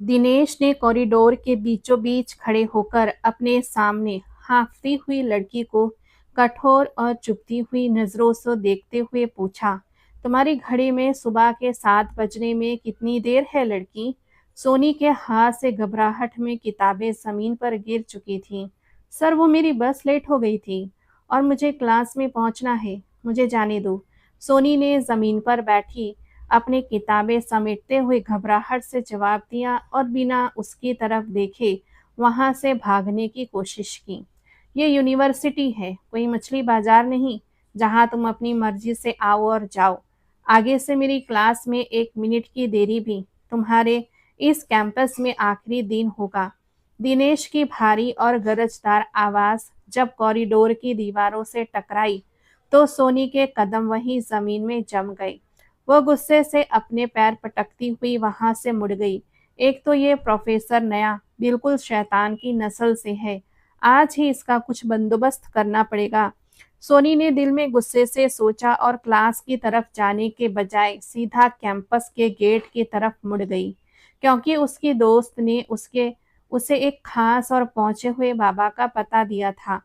दिनेश ने कॉरिडोर के बीचों बीच खड़े होकर अपने सामने हाँफती हुई लड़की को कठोर और चुभती हुई नजरों से देखते हुए पूछा, तुम्हारी घड़ी में सुबह के 7 बजने में कितनी देर है लड़की? सोनी के हाथ से घबराहट में किताबें जमीन पर गिर चुकी थीं। सर, वो मेरी बस लेट हो गई थी और मुझे क्लास में पहुंचना है। मुझे जाने दो। सोनी ने जमीन पर बैठी अपनी किताबें समेटते हुए घबराहट से जवाब दिया और बिना उसकी तरफ देखे वहां से भागने की कोशिश की। ये यूनिवर्सिटी है, कोई मछली बाजार नहीं जहां तुम अपनी मर्जी से आओ और जाओ। आगे से मेरी क्लास में 1 मिनट की देरी भी तुम्हारे इस कैंपस में आखिरी दिन होगा। दिनेश की भारी और गरजदार आवाज जब कॉरिडोर की दीवारों से टकराई तो सोनी के कदम वहीं जमीन में जम गए। वह गुस्से से अपने पैर पटकती हुई वहां से मुड़ गई। एक तो ये प्रोफेसर नया बिल्कुल शैतान की नस्ल से है। आज ही इसका कुछ बंदोबस्त करना पड़ेगा। सोनी ने दिल में गुस्से से सोचा और क्लास की तरफ जाने के बजाय सीधा कैंपस के गेट की तरफ मुड़ गई, क्योंकि उसकी दोस्त ने उसे एक खास और पहुंचे हुए बाबा का पता दिया था।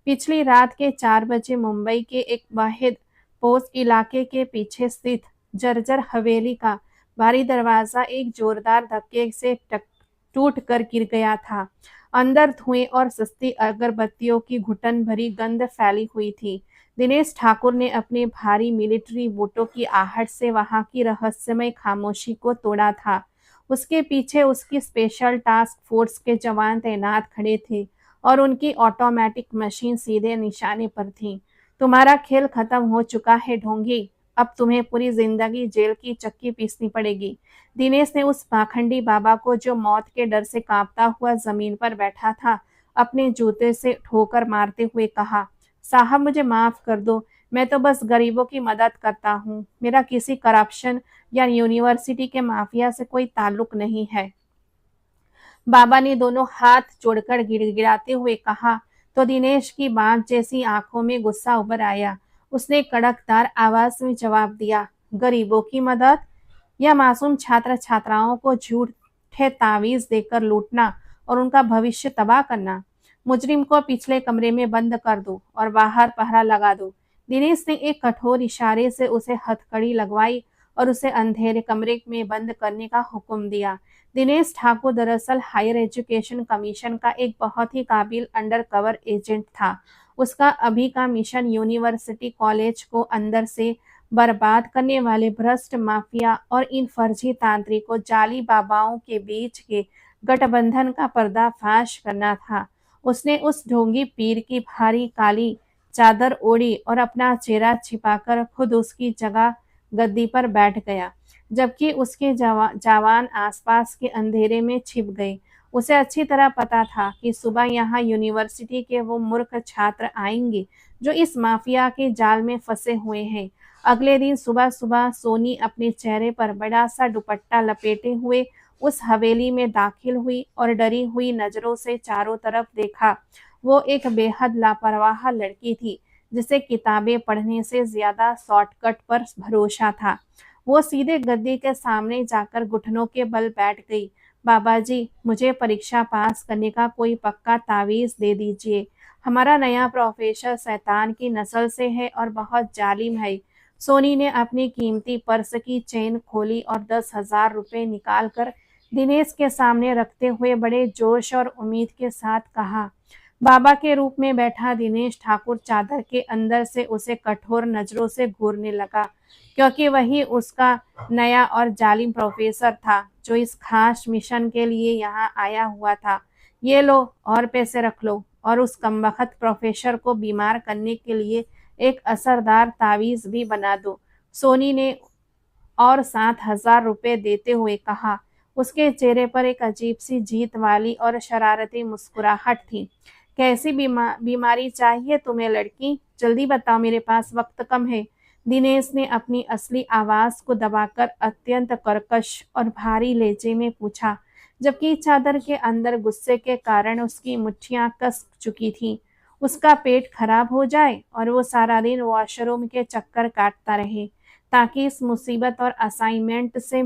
पिछली रात के 4 बजे मुंबई के एक वाहिद पोस्ट इलाके के पीछे स्थित जर्जर हवेली का भारी दरवाजा एक जोरदार धक्के से टूट कर गिर गया था। अंदर धुएं और सस्ती अगरबत्तियों की घुटन भरी गंध फैली हुई थी। दिनेश ठाकुर ने अपने भारी मिलिट्री बूटों की आहट से वहां की रहस्यमय खामोशी को तोड़ा था। उसके पीछे उसकी स्पेशल टास्क फोर्स के जवान तैनात खड़े थे और उनकी ऑटोमेटिक मशीन सीधे निशाने पर थी। तुम्हारा खेल खत्म हो चुका है ढोंगी। अब तुम्हें पूरी जिंदगी जेल की चक्की पीसनी पड़ेगी। दिनेश ने उस पाखंडी बाबा को, जो मौत के डर से कांपता हुआ जमीन पर बैठा था, अपने जूते से ठोकर मारते हुए कहा, साहब मुझे माफ कर दो, मैं तो बस गरीबों की मदद करता हूँ। मेरा किसी करप्शन या यूनिवर्सिटी के माफिया से कोई ताल्लुक नहीं है। बाबा ने दोनों हाथ जोड़कर गिड़गिड़ाते हुए कहा तो दिनेश की बाघ जैसी आंखों में गुस्सा उभर आया। उसने कड़कदार आवाज में जवाब दिया, गरीबों की मदद या मासूम छात्र छात्राओं को झूठे तावीज देकर लूटना और उनका भविष्य तबाह करना। मुजरिम को पिछले कमरे में बंद कर दो और बाहर पहरा लगा दो। दिनेश ने एक कठोर इशारे से उसे हथकड़ी लगवाई और उसे अंधेरे कमरे में बंद करने का हुक्म दिया। दिनेश ठाकुर दरअसल हायर एजुकेशन कमीशन का एक बहुत ही काबिल अंडरकवर एजेंट था। उसका अभी का मिशन यूनिवर्सिटी कॉलेज को अंदर से बर्बाद करने वाले भ्रष्ट माफिया और इन फर्जी तांत्रिकों जाली बाबाओं के बीच के गठबंधन का पर्दाफाश करना था। उसने उस ढोंगी पीर की भारी काली चादर ओढ़ी और अपना चेहरा छिपाकर खुद उसकी जगह गद्दी पर बैठ गया, जबकि उसके जवान आसपास के अंधेरे में छिप गए। उसे अच्छी तरह पता था कि सुबह यहाँ यूनिवर्सिटी के वो मूर्ख छात्र आएंगे जो इस माफिया के जाल में फंसे हुए हैं। अगले दिन सुबह सुबह सोनी अपने चेहरे पर बड़ा सा दुपट्टा लपेटे हुए उस हवेली में दाखिल हुई और डरी हुई नजरों से चारों तरफ देखा। वो एक बेहद लापरवाह लड़की थी जिसे किताबें पढ़ने से ज्यादा शॉर्टकट पर भरोसा था। वो सीधे गद्दी के सामने जाकर घुटनों के बल बैठ गई। बाबा जी, मुझे परीक्षा पास करने का कोई पक्का तावीज दे दीजिए। हमारा नया प्रोफेसर शैतान की नस्ल से है और बहुत जालिम है। सोनी ने अपनी कीमती पर्स की चेन खोली और 10,000 रुपए निकालकर दिनेश के सामने रखते हुए बड़े जोश और उम्मीद के साथ कहा। बाबा के रूप में बैठा दिनेश ठाकुर चादर के अंदर से उसे कठोर नजरों से घूरने लगा, क्योंकि वही उसका नया और जालिम प्रोफेसर था जो इस खास मिशन के लिए यहाँ आया हुआ था। ये लो और पैसे रख लो और उस कमबख्त प्रोफेसर को बीमार करने के लिए एक असरदार तावीज भी बना दो। सोनी ने और 7,000 रुपए देते हुए कहा। उसके चेहरे पर एक अजीब सी जीत वाली और शरारती मुस्कुराहट थी। कैसी बीमारी चाहिए तुम्हें लड़की? जल्दी बताओ, मेरे पास वक्त कम है। दिनेश ने अपनी असली आवाज को दबाकर अत्यंत कर्कश और भारी लहजे में पूछा, जबकि चादर के अंदर गुस्से के कारण उसकी मुट्ठियां कस चुकी थी। उसका पेट खराब हो जाए और वो सारा दिन वॉशरूम के चक्कर काटता रहे ताकि इस मुसीबत और असाइनमेंट से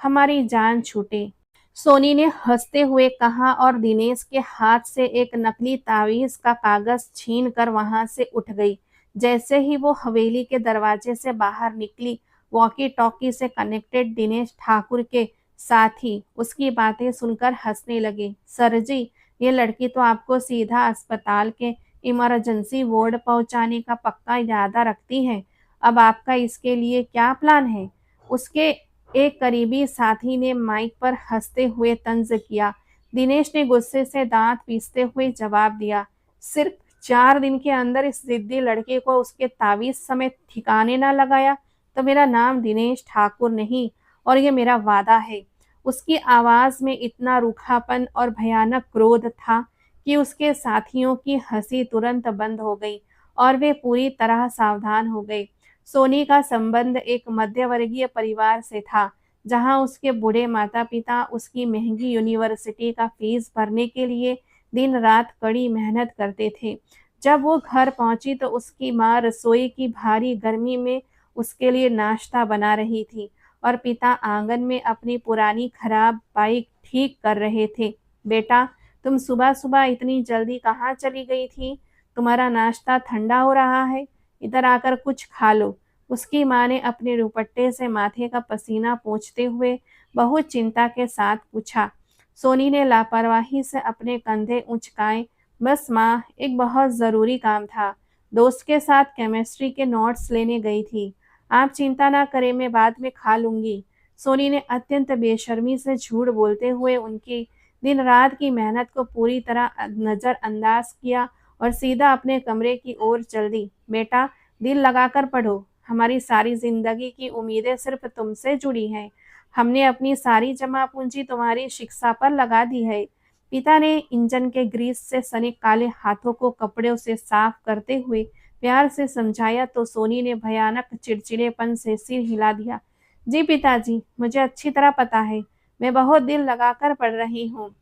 हमारी जान छूटे। सोनी ने हंसते हुए कहा और दिनेश के हाथ से एक नकली तावीज का कागज छीन कर वहां से उठ गई। जैसे ही वो हवेली के दरवाजे से बाहर निकली, वॉकी टॉकी से कनेक्टेड दिनेश ठाकुर के साथी उसकी बातें सुनकर हंसने लगे। सर जी, ये लड़की तो आपको सीधा अस्पताल के इमरजेंसी वार्ड पहुंचाने का पक्का इरादा रखती है। अब आपका इसके लिए क्या प्लान है? उसके एक करीबी साथी ने माइक पर हंसते हुए तंज किया। दिनेश ने गुस्से से दांत पीसते हुए जवाब दिया, सिर्फ 4 दिन के अंदर इस जिद्दी लड़के को उसके तावीज समेत ठिकाने ना लगाया तो मेरा नाम दिनेश ठाकुर नहीं, और ये मेरा वादा है। उसकी आवाज में इतना रूखापन और भयानक क्रोध था कि उसके साथियों की हंसी तुरंत बंद हो गई और वे पूरी तरह सावधान हो गए। सोनी का संबंध एक मध्यवर्गीय परिवार से था, जहां उसके बूढ़े माता-पिता उसकी महंगी यूनिवर्सिटी का फीस भरने के लिए दिन-रात कड़ी मेहनत करते थे। जब वो घर पहुंची तो उसकी माँ रसोई की भारी गर्मी में उसके लिए नाश्ता बना रही थी और पिता आंगन में अपनी पुरानी खराब बाइक ठीक कर रहे थे। बेटा, तुम सुबह-सुबह इतनी जल्दी कहाँ चली गई थी? तुम्हारा नाश्ता ठंडा हो रहा है। इधर आकर कुछ खा लो। उसकी माँ ने अपने दुपट्टे से माथे का पसीना पोंछते हुए बहुत चिंता के साथ पूछा। सोनी ने लापरवाही से अपने कंधे उचकाए। बस माँ, एक बहुत ज़रूरी काम था। दोस्त के साथ केमिस्ट्री के नोट्स लेने गई थी। आप चिंता ना करें, मैं बाद में खा लूंगी। सोनी ने अत्यंत बेशर्मी से झूठ बोलते हुए उनकी दिन रात की मेहनत को पूरी तरह नजरअंदाज किया और सीधा अपने कमरे की ओर चल दी। बेटा, दिल लगाकर पढ़ो। हमारी सारी जिंदगी की उम्मीदें सिर्फ तुमसे जुड़ी हैं। हमने अपनी सारी जमा पूंजी तुम्हारी शिक्षा पर लगा दी है। पिता ने इंजन के ग्रीस से सने काले हाथों को कपड़ों से साफ करते हुए प्यार से समझाया तो सोनी ने भयानक चिड़चिड़ेपन से सिर हिला दिया। जी पिताजी, मुझे अच्छी तरह पता है। मैं बहुत दिल लगाकर पढ़ रही हूँ।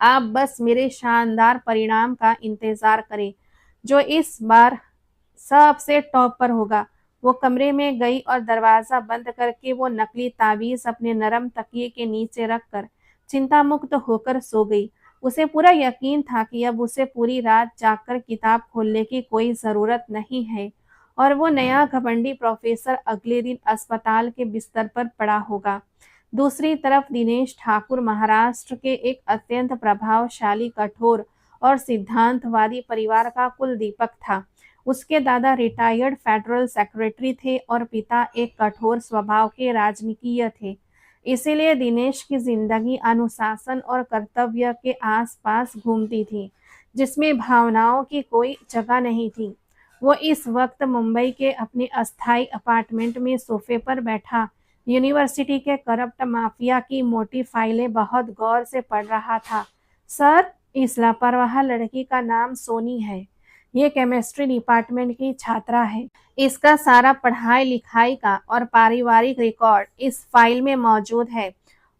आप बस मेरे शानदार परिणाम का इंतजार करें, जो इस बार सबसे टॉप पर होगा। वो कमरे में गई और दरवाजा बंद करके वो नकली तावीज अपने नरम तकिए के नीचे रखकर चिंता मुक्त होकर सो गई। उसे पूरा यकीन था कि अब उसे पूरी रात जागकर किताब खोलने की कोई जरूरत नहीं है और वो नया घमंडी प्रोफेसर अगले दिन अस्पताल के बिस्तर पर पड़ा होगा। दूसरी तरफ दिनेश ठाकुर महाराष्ट्र के एक अत्यंत प्रभावशाली, कठोर और सिद्धांतवादी परिवार का कुल दीपक था। उसके दादा रिटायर्ड फेडरल सेक्रेटरी थे और पिता एक कठोर स्वभाव के राजनीतिज्ञ थे। इसीलिए दिनेश की जिंदगी अनुशासन और कर्तव्य के आसपास घूमती थी, जिसमें भावनाओं की कोई जगह नहीं थी। वो इस वक्त मुंबई के अपने अस्थायी अपार्टमेंट में सोफे पर बैठा यूनिवर्सिटी के करप्ट माफिया की मोटी फाइलें बहुत गौर से पढ़ रहा था। सर, इस लापरवाह लड़की का नाम सोनी है। ये केमिस्ट्री डिपार्टमेंट की छात्रा है। इसका सारा पढ़ाई लिखाई का और पारिवारिक रिकॉर्ड इस फाइल में मौजूद है।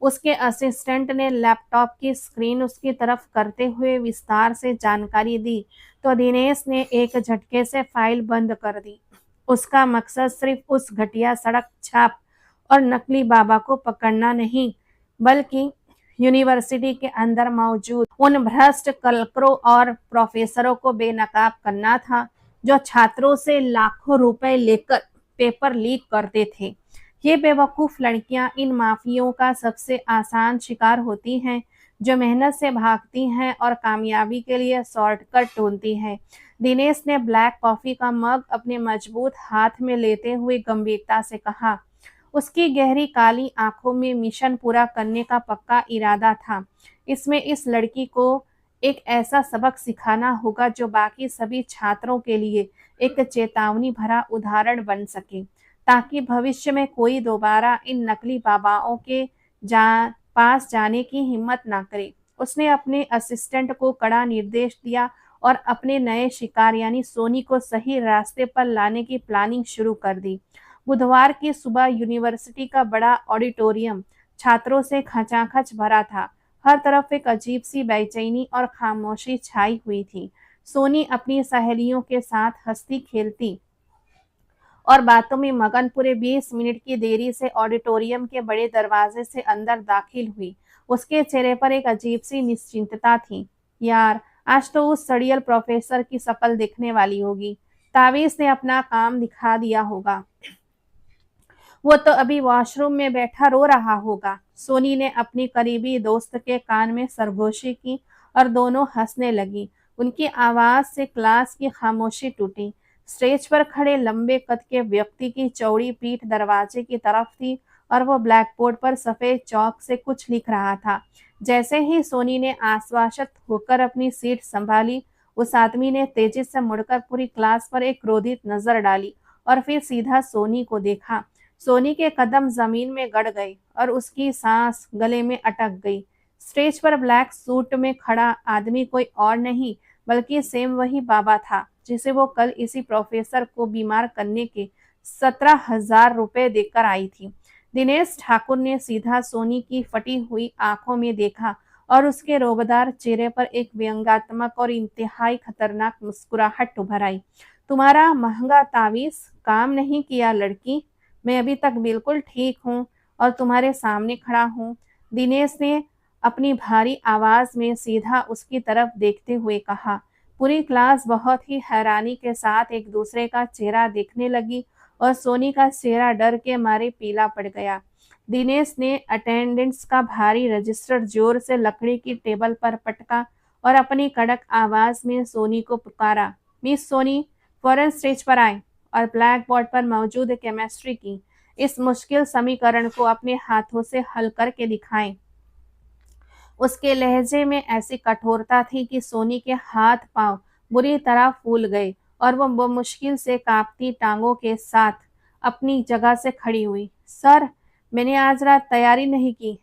उसके असिस्टेंट ने लैपटॉप की स्क्रीन उसकी तरफ करते हुए विस्तार से जानकारी दी तो दिनेश ने एक झटके से फाइल बंद कर दी। उसका मकसद सिर्फ उस घटिया सड़क छाप और नकली बाबा को पकड़ना नहीं, बल्कि यूनिवर्सिटी के अंदर मौजूद उन भ्रष्ट कलकरों और प्रोफेसरों को बेनकाब करना था, जो छात्रों से लाखों रुपए लेकर पेपर लीक करते थे। ये बेवकूफ लड़कियां इन माफियों का सबसे आसान शिकार होती हैं, जो मेहनत से भागती हैं और कामयाबी के लिए शॉर्टकट ढूंढती हैं। दिनेश ने ब्लैक कॉफी का मग अपने मजबूत हाथ में लेते हुए गंभीरता से कहा। उसकी गहरी काली आंखों में मिशन पूरा करने का पक्का इरादा था। इसमें इस लड़की को एक ऐसा सबक सिखाना होगा जो बाकी सभी छात्रों के लिए एक चेतावनी भरा उदाहरण बन सके, ताकि भविष्य में कोई दोबारा इन नकली बाबाओं के पास जाने की हिम्मत ना करे। उसने अपने असिस्टेंट को कड़ा निर्देश दिया और अपने नए शिकार यानी सोनी को सही रास्ते पर लाने की प्लानिंग शुरू कर दी। बुधवार की सुबह यूनिवर्सिटी का बड़ा ऑडिटोरियम छात्रों से खचाखच भरा था। हर तरफ एक अजीब सी बेचैनी और खामोशी छाई हुई थी। सोनी अपनी सहेलियों के साथ हंसती खेलती और बातों में मगन पूरे 20 मिनट की देरी से ऑडिटोरियम के बड़े दरवाजे से अंदर दाखिल हुई। उसके चेहरे पर एक अजीब-सी निश्चिंतता थी। यार, आज तो उस सड़ियल प्रोफ़ेसर की शकल दिखने वाली होगी। तावीज़ ने अपना काम दिखा दिया होगा। वो तो अभी वॉशरूम में बैठा रो रहा होगा। सोनी ने अपनी करीबी दोस्त के कान में सरगोशी की और दोनों हंसने लगी। उनकी आवाज से क्लास की खामोशी टूटी। स्टेज पर खड़े लंबे कद के व्यक्ति की चौड़ी पीठ दरवाजे की तरफ थी और वो ब्लैक बोर्ड पर सफेद चौक से कुछ लिख रहा था। जैसे ही सोनी ने आश्वासित होकर अपनी सीट संभाली, उस आदमी ने तेजी से मुड़कर पूरी क्लास पर एक क्रोधित नजर डाली और फिर सीधा सोनी को देखा। सोनी के कदम जमीन में गड़ गए और उसकी सांस गले में अटक गई। स्टेज पर ब्लैक सूट में खड़ा आदमी कोई और नहीं बल्कि सेम वही बाबा था जिसे वो कल इसी प्रोफेसर को बीमार करने के 17,000 रुपए देकर आई थी। दिनेश ठाकुर ने सीधा सोनी की फटी हुई आंखों में देखा और उसके रोबदार चेहरे पर एक व्यंग्यात्मक और इंतहाई खतरनाक मुस्कुराहट उभर आई। तुम्हारा महंगा तावीज काम नहीं किया लड़की। मैं अभी तक बिल्कुल ठीक हूँ और तुम्हारे सामने खड़ा हूँ। दिनेश ने अपनी भारी आवाज में सीधा उसकी तरफ देखते हुए कहा। पूरी क्लास बहुत ही हैरानी के साथ एक दूसरे का चेहरा देखने लगी और सोनी का चेहरा डर के मारे पीला पड़ गया। दिनेश ने अटेंडेंस का भारी रजिस्टर जोर से लकड़ी की टेबल पर पटका और अपनी कड़क आवाज में सोनी को पुकारा। मिस सोनी, फौरन स्टेज पर आए और ब्लैक बोर्ड पर मौजूद केमिस्ट्री की इस मुश्किल समीकरण को अपने हाथों से हल करके दिखाएं। उसके लहजे में ऐसी कठोरता थी कि सोनी के हाथ पांव बुरी तरह फूल गए और वो मुश्किल से कांपती टांगों के साथ अपनी जगह से खड़ी हुई। सर, मैंने आज रात तैयारी नहीं की।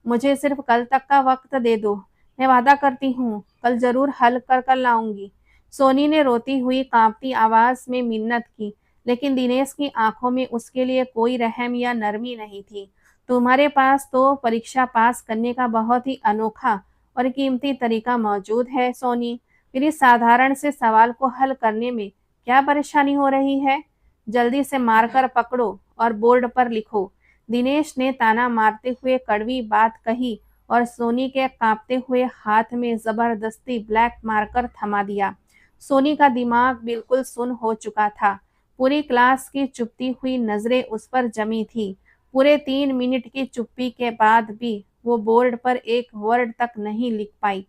मुझे सिर्फ कल तक का वक्त दे दो। मैं वादा करती हूँ, कल जरूर हल कर कर लाऊंगी। सोनी ने रोती हुई कांपती आवाज में मिन्नत की, लेकिन दिनेश की आंखों में उसके लिए कोई रहम या नरमी नहीं थी। तुम्हारे पास तो परीक्षा पास करने का बहुत ही अनोखा और कीमती तरीका मौजूद है सोनी। फिर इस साधारण से सवाल को हल करने में क्या परेशानी हो रही है? जल्दी से मारकर पकड़ो और बोर्ड पर लिखो। दिनेश ने ताना मारते हुए कड़वी बात कही और सोनी के कांपते हुए हाथ में जबरदस्ती ब्लैक मार्कर थमा दिया। सोनी का दिमाग बिल्कुल सुन्न हो चुका था। पूरी क्लास की चुपती हुई नजरें उस पर जमी थी। पूरे 3 मिनट की चुप्पी के बाद भी वो बोर्ड पर एक वर्ड तक नहीं लिख पाई।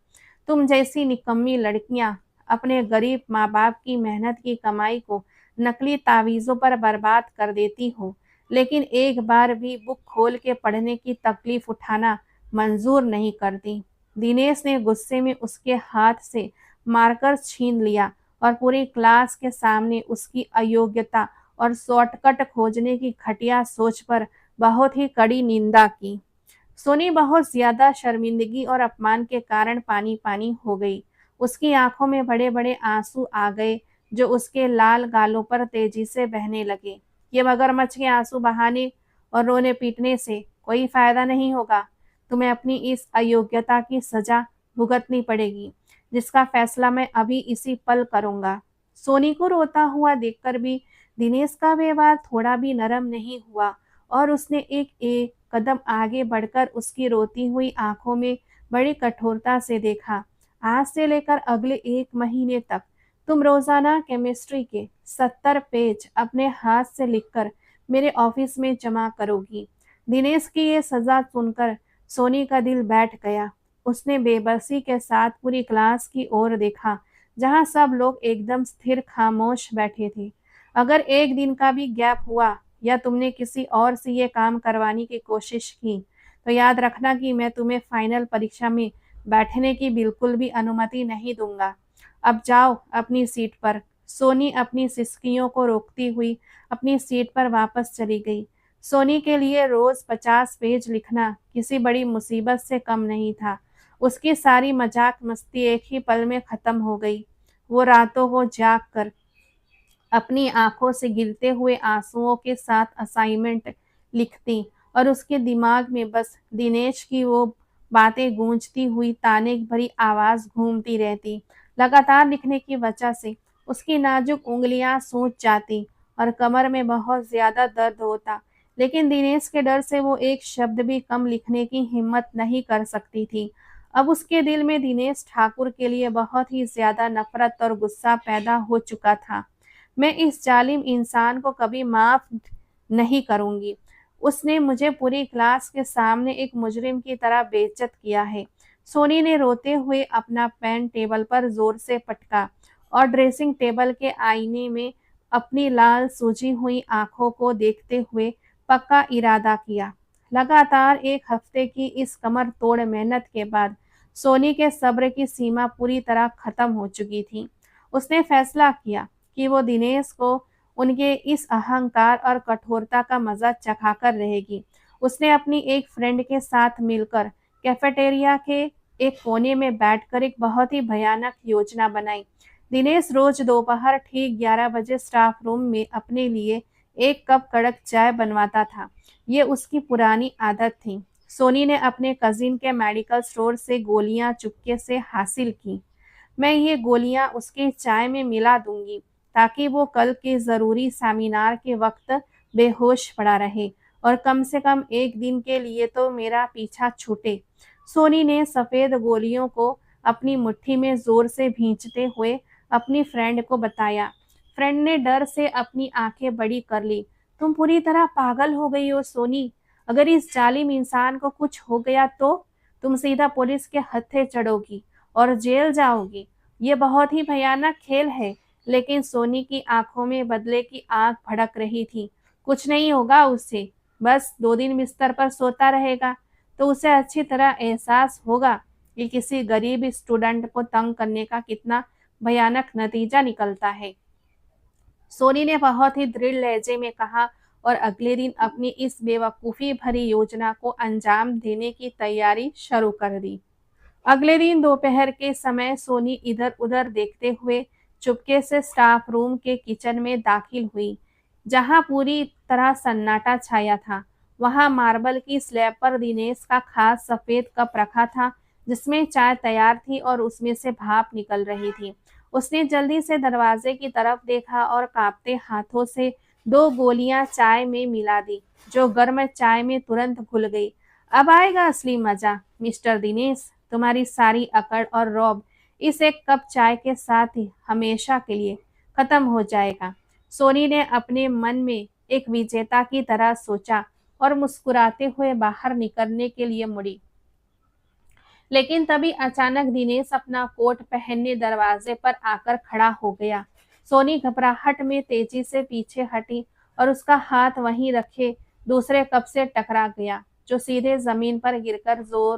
तुम जैसी निकम्मी लड़कियां अपने गरीब माँ बाप की मेहनत की कमाई को नकली तावीज़ों पर बर्बाद कर देती हो, लेकिन एक बार भी बुक खोल के पढ़ने की तकलीफ उठाना मंजूर नहीं करती। दिनेश ने गुस्से में उसके हाथ से मार्कर छीन लिया और पूरी क्लास के सामने उसकी अयोग्यता और शॉर्टकट खोजने की घटिया सोच पर बहुत ही कड़ी निंदा की। सोनी बहुत ज्यादा शर्मिंदगी और अपमान के कारण पानी पानी हो गई। उसकी आंखों में बड़े बड़े आंसू आ गए जो उसके लाल गालों पर तेजी से बहने लगे। ये मगरमच्छ के आंसू बहाने और रोने पीटने से कोई फायदा नहीं होगा। तुम्हें अपनी इस अयोग्यता की सजा भुगतनी पड़ेगी, जिसका फैसला मैं अभी इसी पल करूंगा। सोनी को रोता हुआ देखकर भी दिनेश का व्यवहार थोड़ा भी नरम नहीं हुआ और उसने एक कदम आगे बढ़कर उसकी रोती हुई आंखों में बड़ी कठोरता से देखा। आज से लेकर अगले 1 महीने तक तुम रोजाना केमिस्ट्री के 70 पेज अपने हाथ से लिखकर मेरे ऑफिस में जमा करोगी। दिनेश की ये सजा सुनकर सोनी का दिल बैठ गया। उसने बेबसी के साथ पूरी क्लास की ओर देखा, जहां सब लोग एकदम स्थिर खामोश बैठे थे। अगर एक दिन का भी गैप हुआ या तुमने किसी और से ये काम करवाने की कोशिश की, तो याद रखना कि मैं तुम्हें फाइनल परीक्षा में बैठने की बिल्कुल भी अनुमति नहीं दूंगा। अब जाओ अपनी सीट पर। सोनी अपनी सिसकियों को रोकती हुई अपनी सीट पर वापस चली गई। सोनी के लिए रोज 50 पेज लिखना किसी बड़ी मुसीबत से कम नहीं था। उसकी सारी मजाक मस्ती एक ही पल में खत्म हो गई। वो रातों को जाग कर अपनी आंखों से गिरते हुए आंसुओं के साथ असाइनमेंट लिखती और उसके दिमाग में बस दिनेश की वो बातें गूंजती हुई ताने भरी आवाज घूमती रहती। लगातार लिखने की वजह से उसकी नाजुक उंगलियां सूज जाती और कमर में बहुत ज्यादा दर्द होता, लेकिन दिनेश के डर से वो एक शब्द भी कम लिखने की हिम्मत नहीं कर सकती थी। अब उसके दिल में दिनेश ठाकुर के लिए बहुत ही ज्यादा नफरत और गुस्सा पैदा हो चुका था। मैं इस जालिम इंसान को कभी माफ नहीं करूंगी। उसने मुझे पूरी क्लास के सामने एक मुजरिम की तरह बेइज्जत किया है। सोनी ने रोते हुए अपना पेन टेबल पर जोर से पटका और ड्रेसिंग टेबल के आईने में अपनी लाल सूजी हुई आंखों को देखते हुए पक्का इरादा किया। लगातार एक हफ्ते की इस कमर तोड़ मेहनत के बाद सोनी के सब्र की सीमा पूरी तरह खत्म हो चुकी थी। उसने फैसला किया कि वो दिनेश को उनके इस अहंकार और कठोरता का मजा चखाकर रहेगी। उसने अपनी एक फ्रेंड के साथ मिलकर कैफेटेरिया के एक कोने में बैठकर एक बहुत ही भयानक योजना बनाई। दिनेश रोज दोपहर ठीक 11 बजे स्टाफ रूम में अपने लिए एक कप कड़क चाय बनवाता था। ये उसकी पुरानी आदत थी। सोनी ने अपने कजिन के मेडिकल स्टोर से गोलियां चुपके से हासिल की। मैं ये गोलियां उसके चाय में मिला दूंगी ताकि वो कल के जरूरी सेमिनार के वक्त बेहोश पड़ा रहे और कम से कम एक दिन के लिए तो मेरा पीछा छूटे। सोनी ने सफेद गोलियों को अपनी मुट्ठी में जोर से भींचते हुए अपनी फ्रेंड को बताया। फ्रेंड ने डर से अपनी आंखें बड़ी कर ली। तुम पूरी तरह पागल हो गई हो सोनी। अगर इस जालिम इंसान को कुछ हो गया तो तुम सीधा पुलिस के हत्थे चढ़ोगी और जेल जाओगी। ये बहुत ही भयानक खेल है। लेकिन सोनी की आंखों में बदले की आग भड़क रही थी। कुछ नहीं होगा उससे, बस 2 दिन बिस्तर पर सोता रहेगा तो उसे अच्छी तरह एहसास होगा कि किसी गरीब स्टूडेंट को तंग करने का कितना भयानक नतीजा निकलता है। सोनी ने बहुत ही दृढ़ लहजे में कहा और अगले दिन अपनी इस बेवकूफ़ी भरी योजना को अंजाम देने की तैयारी शुरू कर दी। अगले दिन दोपहर के समय सोनी इधर-उधर देखते हुए चुपके से स्टाफ रूम के किचन में दाखिल हुई, जहां पूरी तरह सन्नाटा छाया था। वहां मार्बल की स्लैब पर दिनेश का खास सफेद कप रखा था, जिसमें चाय तैयार थी और उसमें से भाप निकल रही थी। उसने जल्दी से दरवाजे की तरफ देखा और कांपते हाथों से 2 गोलियां चाय में मिला दी, जो गर्म चाय में तुरंत घुल गई। अब आएगा असली मजा, मिस्टर दिनेश। तुम्हारी सारी अकड़ और रौब इस एक कप चाय के साथ ही हमेशा के लिए खत्म हो जाएगा। सोनी ने अपने मन में एक विजेता की तरह सोचा और मुस्कुराते हुए बाहर निकलने के लिए मुड़ी। लेकिन तभी अचानक दिनेश अपना कोट पहनने दरवाजे पर आकर खड़ा हो गया। सोनी घबराहट में तेजी से पीछे हटी और उसका हाथ वहीं रखे दूसरे कप से टकरा गया, जो सीधे जमीन पर गिरकर जोर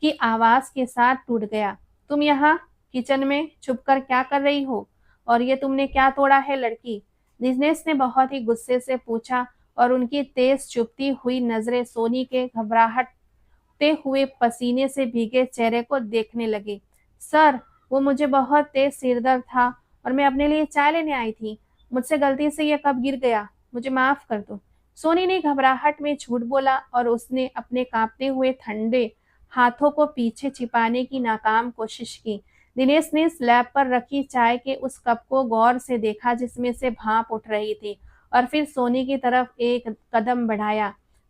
की आवाज के साथ टूट गया। तुम यहाँ किचन में छुपकर क्या कर रही हो? और ये तुमने क्या तोड़ा है लड़की? दिनेश ने बहुत ही गुस्से से पूछा और उनकी तेज चुभती हुई नजरें सोनी के घबराहटते हुए पसीने से भीगे चेहरे को देखने लगी। सर, वो मुझे बहुत तेज सिरदर्द था और मैं अपने लिए चाय लेने आई थी। मुझसे गलती से ये कप गिर गया। मुझे माफ कर दो। सोनी ने घबराहट में झूठ बोला और उसने अपने कांपते हुए ठंडे हाथों को पीछे छिपाने की नाकाम कोशिश की। दिनेश ने स्लैब पर रखी चाय के उस कप को गौर से देखा जिसमें से भाप उठ रही थी और फिर सोनी की तरफ एक कदम बढ़ाया।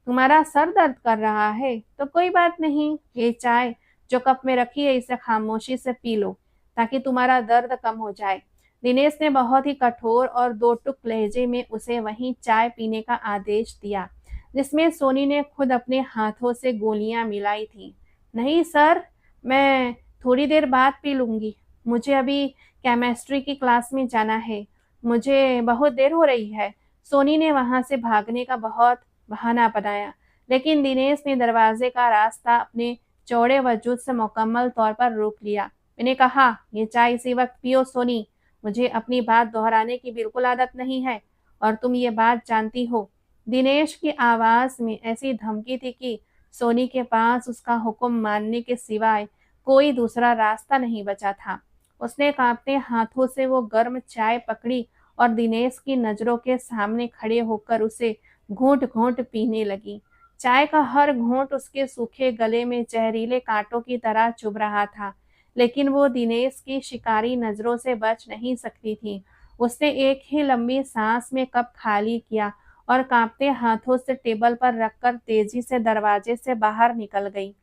तुम्हारा सर दर्द कर रहा है तो कोई बात नहीं, ये चाय जो कप में रखी है इसे खामोशी से पी लो ताकि तुम्हारा दर्द कम हो जाए। दिनेश ने बहुत ही कठोर और दो टुक लहजे में उसे वहीं चाय पीने का आदेश दिया, जिसमें सोनी ने खुद अपने हाथों से गोलियां मिलाई थी। नहीं सर, मैं थोड़ी देर बाद पी लूंगी। मुझे अभी केमिस्ट्री की क्लास में जाना है। मुझे बहुत देर हो रही है। सोनी ने वहां से भागने का बहुत बहाना बनाया, लेकिन दिनेश ने दरवाजे का रास्ता अपने चौड़े वजूद से मुकम्मल तौर पर रोक लिया। मैंने कहा, ये चाय इसी वक्त पियो सोनी। मुझे अपनी बात दोहराने की बिल्कुल आदत नहीं है और तुम ये बात जानती हो। दिनेश की आवाज में ऐसी धमकी थी कि सोनी के पास उसका हुक्म मानने के सिवाय कोई दूसरा रास्ता नहीं बचा था। उसने कांपते हाथों से वो गर्म चाय पकड़ी और दिनेश की नजरों के सामने खड़े होकर उसे घूंट-घूंट पीने लगी। चाय का हर घूंट उसके सूखे गले में जहरीले कांटों की तरह चुभ रहा था, लेकिन वो दिनेश की शिकारी नजरों से बच नहीं सकती थी। उसने एक ही लंबी सांस में कप खाली किया और कांपते हाथों से टेबल पर रखकर तेजी से दरवाजे से बाहर निकल गई।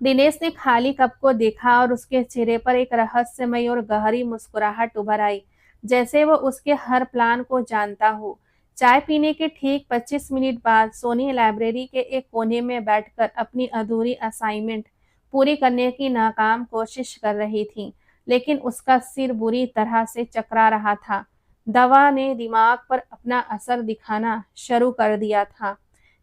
दिनेश ने खाली कप को देखा और उसके चेहरे पर एक रहस्यमयी और गहरी मुस्कुराहट उभर आई, जैसे वो उसके हर प्लान को जानता हो। चाय पीने के ठीक 25 मिनट बाद सोनी लाइब्रेरी के एक कोने में बैठकर अपनी अधूरी असाइनमेंट पूरी करने की नाकाम कोशिश कर रही थी, लेकिन उसका सिर बुरी तरह से चकरा रहा था। दवा ने दिमाग पर अपना असर दिखाना शुरू कर दिया था।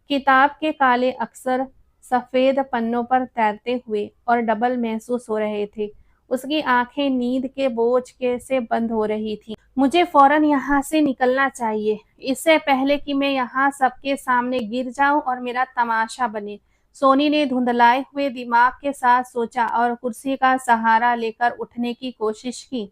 किताब के काले अक्षर सफेद पन्नों पर तैरते हुए और डबल महसूस हो रहे थे। उसकी आंखें नींद के बोझ के से बंद हो रही थीं। मुझे फौरन यहाँ से निकलना चाहिए, इससे पहले कि मैं यहाँ सबके सामने गिर जाऊं और मेरा तमाशा बने। सोनी ने धुंधलाए हुए दिमाग के साथ सोचा और कुर्सी का सहारा लेकर उठने की कोशिश की,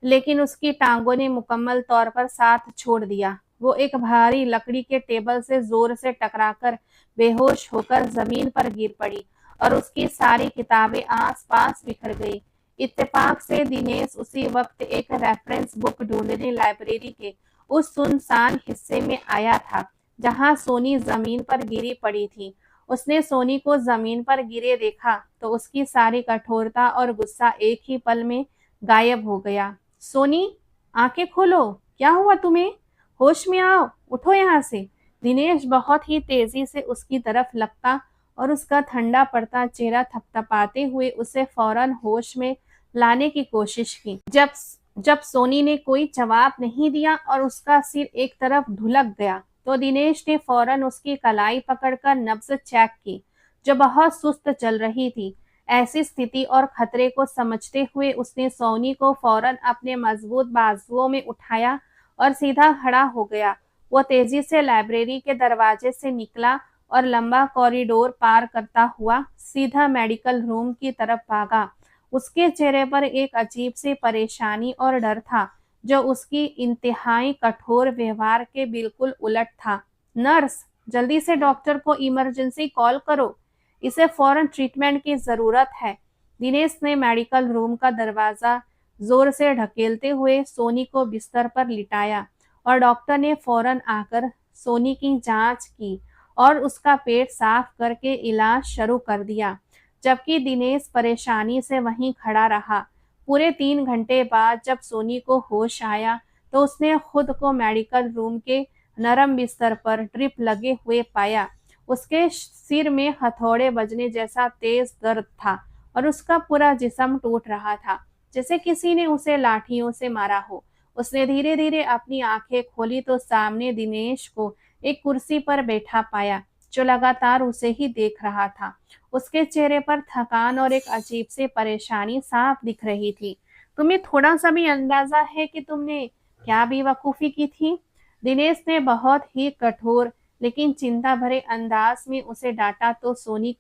लेकिन उसकी टांगों ने मुकम्मल तौर पर साथ छोड़ दिया। वो एक भारी लकड़ी के टेबल से जोर से टकराकर बेहोश होकर जमीन पर गिर पड़ी और उसकी सारी किताबें आस-पास बिखर गई। इत्तेफाक से दिनेश उसी वक्त एक रेफरेंस बुक ढूंढने लाइब्रेरी के उस सुनसान हिस्से में आया था, जहां सोनी जमीन पर गिरी पड़ी थी। उसने सोनी को जमीन पर गिरे देखा तो उसकी सारी कठोरता और गुस्सा एक ही पल में गायब हो गया। सोनी, आंखें खोलो, क्या हुआ तुम्हें? होश में आओ, उठो यहाँ से। दिनेश बहुत ही तेजी से उसकी तरफ लपका और उसका ठंडा पड़ता चेहरा थपथपाते हुए उसे फौरन होश में लाने की कोशिश की। जब जब सोनी ने कोई जवाब नहीं दिया और उसका सिर एक तरफ ढुलक गया, तो दिनेश ने फौरन उसकी कलाई पकड़कर नब्ज चेक की, जो बहुत सुस्त चल रही थी। ऐसी स्थिति और खतरे को समझते हुए उसने सोनी को फौरन अपने मजबूत बाजुओं में उठाया और सीधा खड़ा हो गया। वो तेजी से लाइब्रेरी के दरवाजे से निकला और लंबा कॉरिडोर पार करता हुआ सीधा मेडिकल रूम की तरफ भागा। उसके चेहरे पर एक अजीब सी परेशानी और डर था, जो उसकी इंतहाई कठोर व्यवहार के बिल्कुल उलट था। नर्स, जल्दी से डॉक्टर को इमरजेंसी कॉल करो, इसे फौरन ट्रीटमेंट की जरूरत है। दिनेश ने मेडिकल रूम का दरवाजा जोर से ढकेलते हुए सोनी को बिस्तर पर लिटाया और डॉक्टर ने फौरन आकर सोनी की जांच की और उसका पेट साफ करके इलाज शुरू कर दिया, जबकि दिनेश परेशानी से वहीं खड़ा रहा। पूरे 3 घंटे बाद जब सोनी को होश आया, तो उसने खुद को मेडिकल रूम के नरम बिस्तर पर ड्रिप लगे हुए पाया। उसके सिर में हथौड़े बजने जैसा तेज दर्द था और उसका पूरा जिस्म टूट रहा था, जैसे किसी ने उसे लाठियों से मारा हो। उसने धीरे धीरे अपनी आंखें खोली तो सामने दिनेश को एक कुर्सी पर बैठा पाया, जो लगातार उसे ही देख रहा था। उसके चेहरे पर थकान और एक अजीब सी परेशानी साफ दिख रही थी। तुम्हें थोड़ा सा भी अंदाजा है कि तुमने क्या बेवकूफी की थी? दिनेश ने बहुत ही कठोर लेकिन चिंता भरे अंदाज में उसे डांटा तो सोनी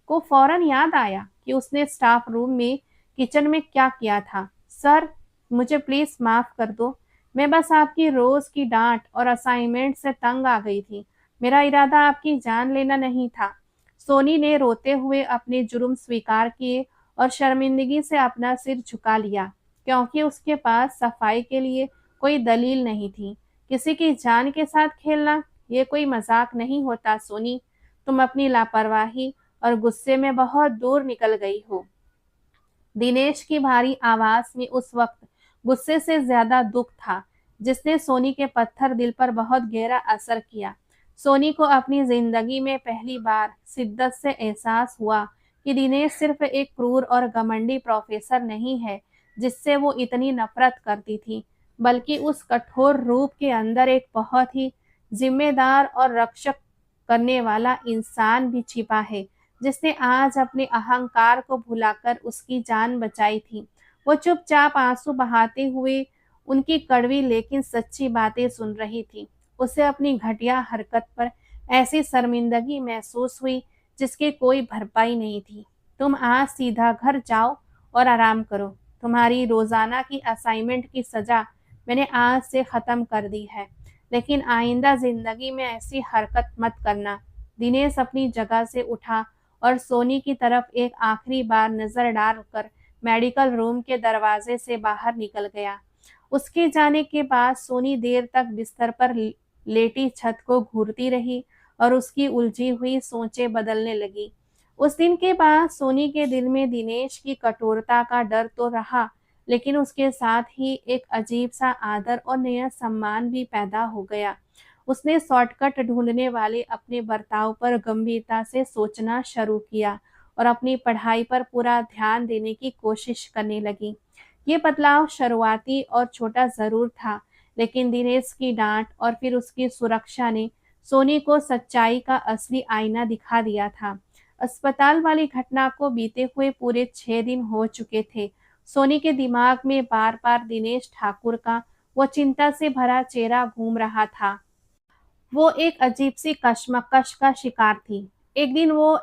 को फौरन याद आया कि उसने स्टाफ रूम में किचन में क्या किया था। सर, मुझे प्लीज माफ कर दो, मैं बस आपकी रोज की डांट और असाइनमेंट से तंग आ गई थी। मेरा इरादा आपकी जान लेना नहीं था। सोनी ने रोते हुए अपने जुर्म स्वीकार किए और शर्मिंदगी से अपना सिर झुका लिया, क्योंकि उसके पास सफाई के लिए कोई दलील नहीं थी। किसी की जान के साथ खेलना ये कोई मजाक नहीं होता सोनी। तुम अपनी लापरवाही और गुस्से में बहुत दूर निकल गई हो। दिनेश की भारी आवाज में उस वक्त गुस्से से ज्यादा दुख था, जिसने सोनी के पत्थर दिल पर बहुत गहरा असर किया। सोनी को अपनी जिंदगी में पहली बार शिद्दत से एहसास हुआ कि दिनेश सिर्फ एक क्रूर और घमंडी प्रोफेसर नहीं है, जिससे वो इतनी नफरत करती थी, बल्कि उस कठोर रूप के अंदर एक बहुत ही जिम्मेदार और रक्षक करने वाला इंसान भी छिपा है, जिसने आज अपने अहंकार को भुलाकर उसकी जान बचाई थी। वो चुपचाप आंसू बहाते हुए उनकी कड़वी लेकिन सच्ची बातें सुन रही थी। उसे अपनी घटिया हरकत पर ऐसी शर्मिंदगी महसूस हुई जिसकी कोई भरपाई नहीं थी। तुम आज सीधा घर जाओ और आराम करो। तुम्हारी रोजाना की असाइनमेंट की सजा मैंने आज से खत्म कर दी है, लेकिन आइंदा जिंदगी में ऐसी हरकत मत करना। दिनेश अपनी जगह से उठा और सोनी की तरफ एक आखिरी बार नजर डालकर मेडिकल रूम के दरवाजे से बाहर निकल गया। उसके जाने के बाद सोनी देर तक बिस्तर पर लेटी छत को घूरती रही और उसकी उलझी हुई सोचें बदलने लगी। उस दिन के बाद सोनी के दिल में दिनेश की कठोरता का डर तो रहा, लेकिन उसके साथ ही एक अजीब सा आदर और नया सम्मान भी पैदा हो गया। उसने शॉर्टकट ढूंढने वाले अपने बर्ताव पर गंभीरता से सोचना शुरू किया और अपनी पढ़ाई पर पूरा ध्यान देने की कोशिश करने लगी। ये बदलाव शुरुआती और छोटा जरूर था, लेकिन दिनेश की डांट और फिर उसकी सुरक्षा ने सोनी को सच्चाई का असली आईना दिखा दिया था। अस्पताल वाली घटना को बीते हुए पूरे 6 दिन हो चुके थे। सोनी के दिमाग में बार बार दिनेश ठाकुर का वो चिंता से भरा चेहरा घूम रहा था। वो एक अजीब-सी कशमकश का शिकार थी। एक दिन वो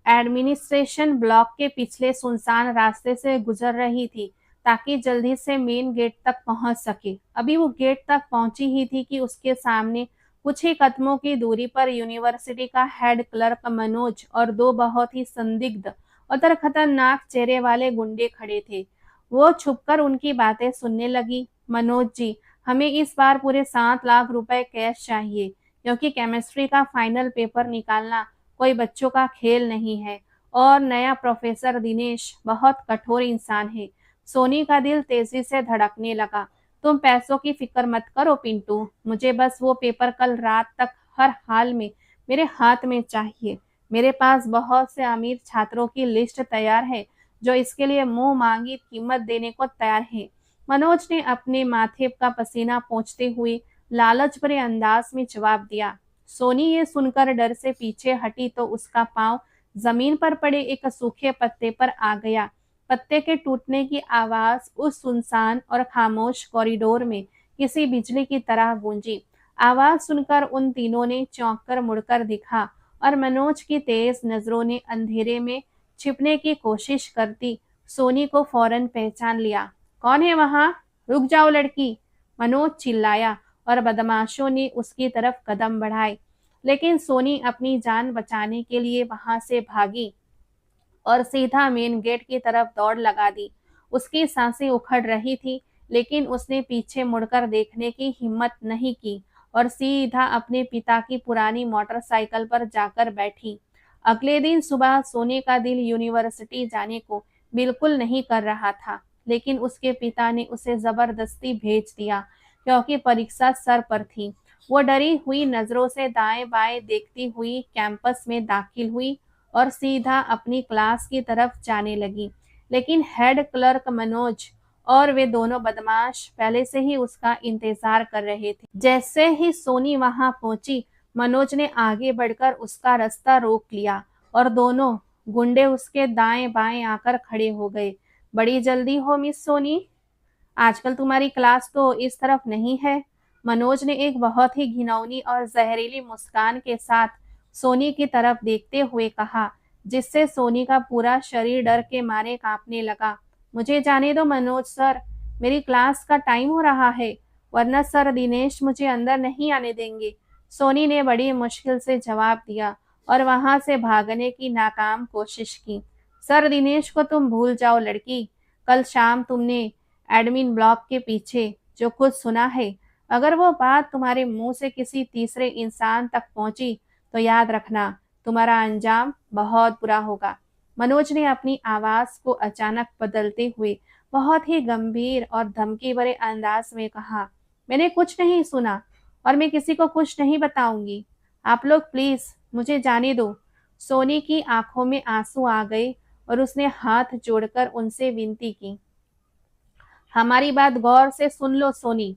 एडमिनिस्ट्रेशन ब्लॉक के पिछले सुनसान रास्ते से गुजर रही थी ताकि जल्दी से मेन गेट तक पहुंच सके। अभी वो गेट तक पहुंची ही थी कि उसके सामने कुछ ही कदमों की दूरी पर यूनिवर्सिटी का हेड क्लर्क मनोज और दो बहुत ही संदिग्ध और खतरनाक चेहरे वाले गुंडे खड़े थे। वो छुपकर उनकी बातें सुनने लगी। मनोज जी, हमें इस बार पूरे 7 लाख रुपए कैश चाहिए, क्योंकि केमिस्ट्री का फाइनल पेपर निकालना कोई बच्चों का खेल नहीं है और नया प्रोफेसर दिनेश बहुत कठोर इंसान है। सोनी का दिल तेजी से धड़कने लगा। तुम पैसों की फिक्र मत करो पिंटू, मुझे बस वो पेपर कल रात तक हर हाल में मेरे हाथ में चाहिए। मेरे पास बहुत से अमीर छात्रों की लिस्ट तैयार है जो इसके लिए मुंह मांगी कीमत देने को तैयार है। मनोज ने अपने माथे का पसीना पोंछते हुए लालच भरे अंदाज में जवाब दिया। सोनी ये सुनकर डर से पीछे हटी तो उसका पांव जमीन पर पड़े एक सूखे पत्ते पर आ गया। पत्ते के टूटने की आवाज उस सुनसान और खामोश कॉरिडोर में किसी बिजली की तरह गूंजी। आवाज सुनकर उन तीनों ने चौंक कर मुड़कर देखा और मनोज की तेज नजरों ने अंधेरे में छिपने की कोशिश करती सोनी को फौरन पहचान लिया। कौन है वहां? रुक जाओ लड़की, मनोज चिल्लाया और बदमाशों ने उसकी तरफ कदम बढ़ाए। लेकिन सोनी अपनी जान बचाने के लिए वहां से भागी और सीधा मेन गेट की तरफ दौड़ लगा दी। उसकी सांसें उखड़ रही थी, लेकिन उसने पीछे मुड़कर देखने की हिम्मत नहीं की और सीधा अपने पिता की पुरानी मोटरसाइकिल पर जाकर बैठी। अगले दिन सुबह सोने का दिल यूनिवर्सिटी जाने को बिल्कुल नहीं कर रहा था, लेकिन उसके पिता ने उसे जबरदस्ती भेज दिया क्योंकि परीक्षा सर पर थी। वो डरी हुई नजरों से दाएं बाएं देखती हुई कैंपस में दाखिल हुई और सीधा अपनी क्लास की तरफ जाने लगी। लेकिन हेड क्लर्क मनोज और वे दोनों बदमाश पहले से ही उसका इंतजार कर रहे थे। जैसे ही सोनी वहां पहुंची, मनोज ने आगे बढ़कर उसका रास्ता रोक लिया और दोनों गुंडे उसके दाएं बाएं आकर खड़े हो गए। बड़ी जल्दी हो मिस सोनी, आजकल तुम्हारी क्लास तो इस तरफ नहीं है। मनोज ने एक बहुत ही घिनौनी और जहरीली मुस्कान के साथ सोनी की तरफ देखते हुए कहा, जिससे सोनी का पूरा शरीर डर के मारे कांपने लगा। मुझे जाने दो मनोज सर, मेरी क्लास का टाइम हो रहा है, वरना सर दिनेश मुझे अंदर नहीं आने देंगे। सोनी ने बड़ी मुश्किल से जवाब दिया और वहां से भागने की नाकाम कोशिश की। सर दिनेश को तुम भूल जाओ लड़की, कल शाम तुमने एडमिन ब्लॉक के पीछे जो कुछ सुना है, अगर वो बात तुम्हारे मुंह से किसी तीसरे इंसान तक पहुंची तो याद रखना, तुम्हारा अंजाम बहुत बुरा होगा। मनोज ने अपनी आवाज को अचानक बदलते हुए बहुत ही गंभीर और धमकी भरे अंदाज में कहा, मैंने कुछ नहीं सुना और मैं किसी को कुछ नहीं बताऊंगी। आप लोग प्लीज मुझे जाने दो। सोनी की आंखों में आंसू आ गए और उसने हाथ जोड़कर उनसे विनती की, हमारी बात गौर से सुन लो सोनी,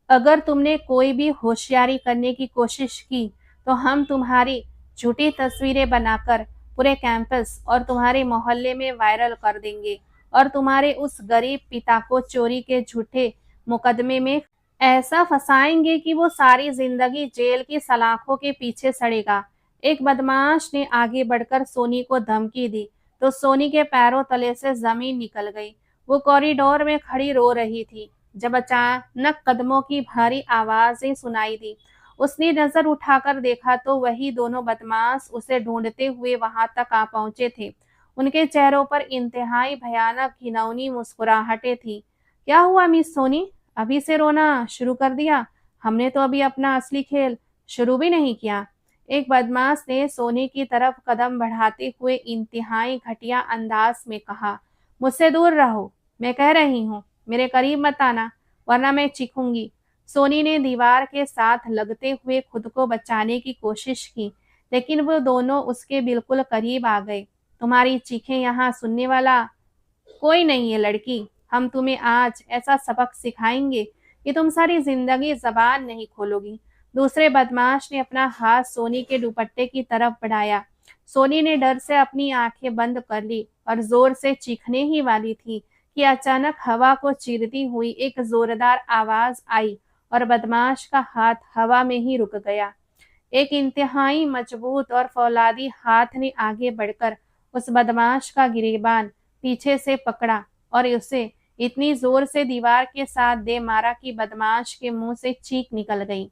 अगर तुमने कोई भी होशियारी करने की कोशिश की तो हम तुम्हारी झूठी तस्वीरें बनाकर पूरे कैंपस और तुम्हारे मोहल्ले में वायरल कर देंगे और तुम्हारे उस गरीब पिता को चोरी के झूठे मुकदमे में ऐसा फंसाएंगे कि वो सारी जिंदगी जेल की सलाखों के पीछे सड़ेगा। एक बदमाश ने आगे बढ़कर सोनी को धमकी दी तो सोनी के पैरों तले से जमीन निकल गई। वो कॉरिडोर में खड़ी रो रही थी जब अचानक कदमों की भारी आवाजें सुनाई दी। उसने नजर उठाकर देखा तो वही दोनों बदमाश उसे ढूंढते हुए वहां तक आ पहुंचे थे। उनके चेहरों पर इंतहाई भयानक घिनौनी मुस्कुराहटें थी। क्या हुआ मिस सोनी, अभी से रोना शुरू कर दिया? हमने तो अभी अपना असली खेल शुरू भी नहीं किया। एक बदमाश ने सोनी की तरफ कदम बढ़ाते हुए इंतहाई घटिया अंदाज में कहा, मुझसे दूर रहो, मैं कह रही हूँ, मेरे करीब मत आना, वरना मैं चीखूंगी। सोनी ने दीवार के साथ लगते हुए खुद को बचाने की कोशिश की, लेकिन वो दोनों उसके बिल्कुल करीब आ गए। तुम्हारी चीखें यहाँ सुनने वाला कोई नहीं है लड़की। हम तुम्हें आज ऐसा सबक सिखाएंगे कि तुम सारी जिंदगी जबान नहीं खोलोगी। दूसरे बदमाश ने अपना हाथ सोनी के दुपट्टे की तरफ बढ़ाया। सोनी ने डर से अपनी आंखें बंद कर ली और जोर से चीखने ही वाली थी कि अचानक हवा को चीरती हुई एक जोरदार आवाज आई और बदमाश का हाथ हवा में ही रुक गया। एक इंतहाई मजबूत और फौलादी हाथ ने आगे बढ़कर उस बदमाश का गिरेबान पीछे से पकड़ा और उसे इतनी जोर से दीवार के साथ दे मारा कि बदमाश के मुंह से चीख निकल गई।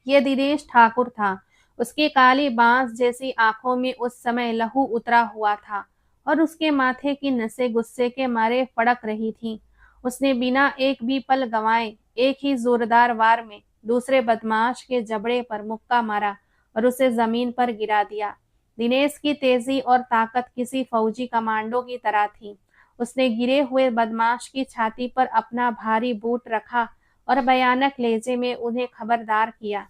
ये दिनेश ठाकुर था। उसकी काली बांस जैसी आंखों में उस समय लहू उतरा हुआ था और उसके माथे की नसें गुस्से के मारे फड़क रही थीं। उसने बिना एक भी पल गंवाए एक ही जोरदार वार में दूसरे बदमाश के जबड़े पर मुक्का मारा और उसे जमीन पर गिरा दिया। दिनेश की तेजी और ताकत किसी फौजी कमांडो की तरह थी। उसने गिरे हुए बदमाश की छाती पर अपना भारी बूट रखा और भयानक लहजे में उन्हें खबरदार किया,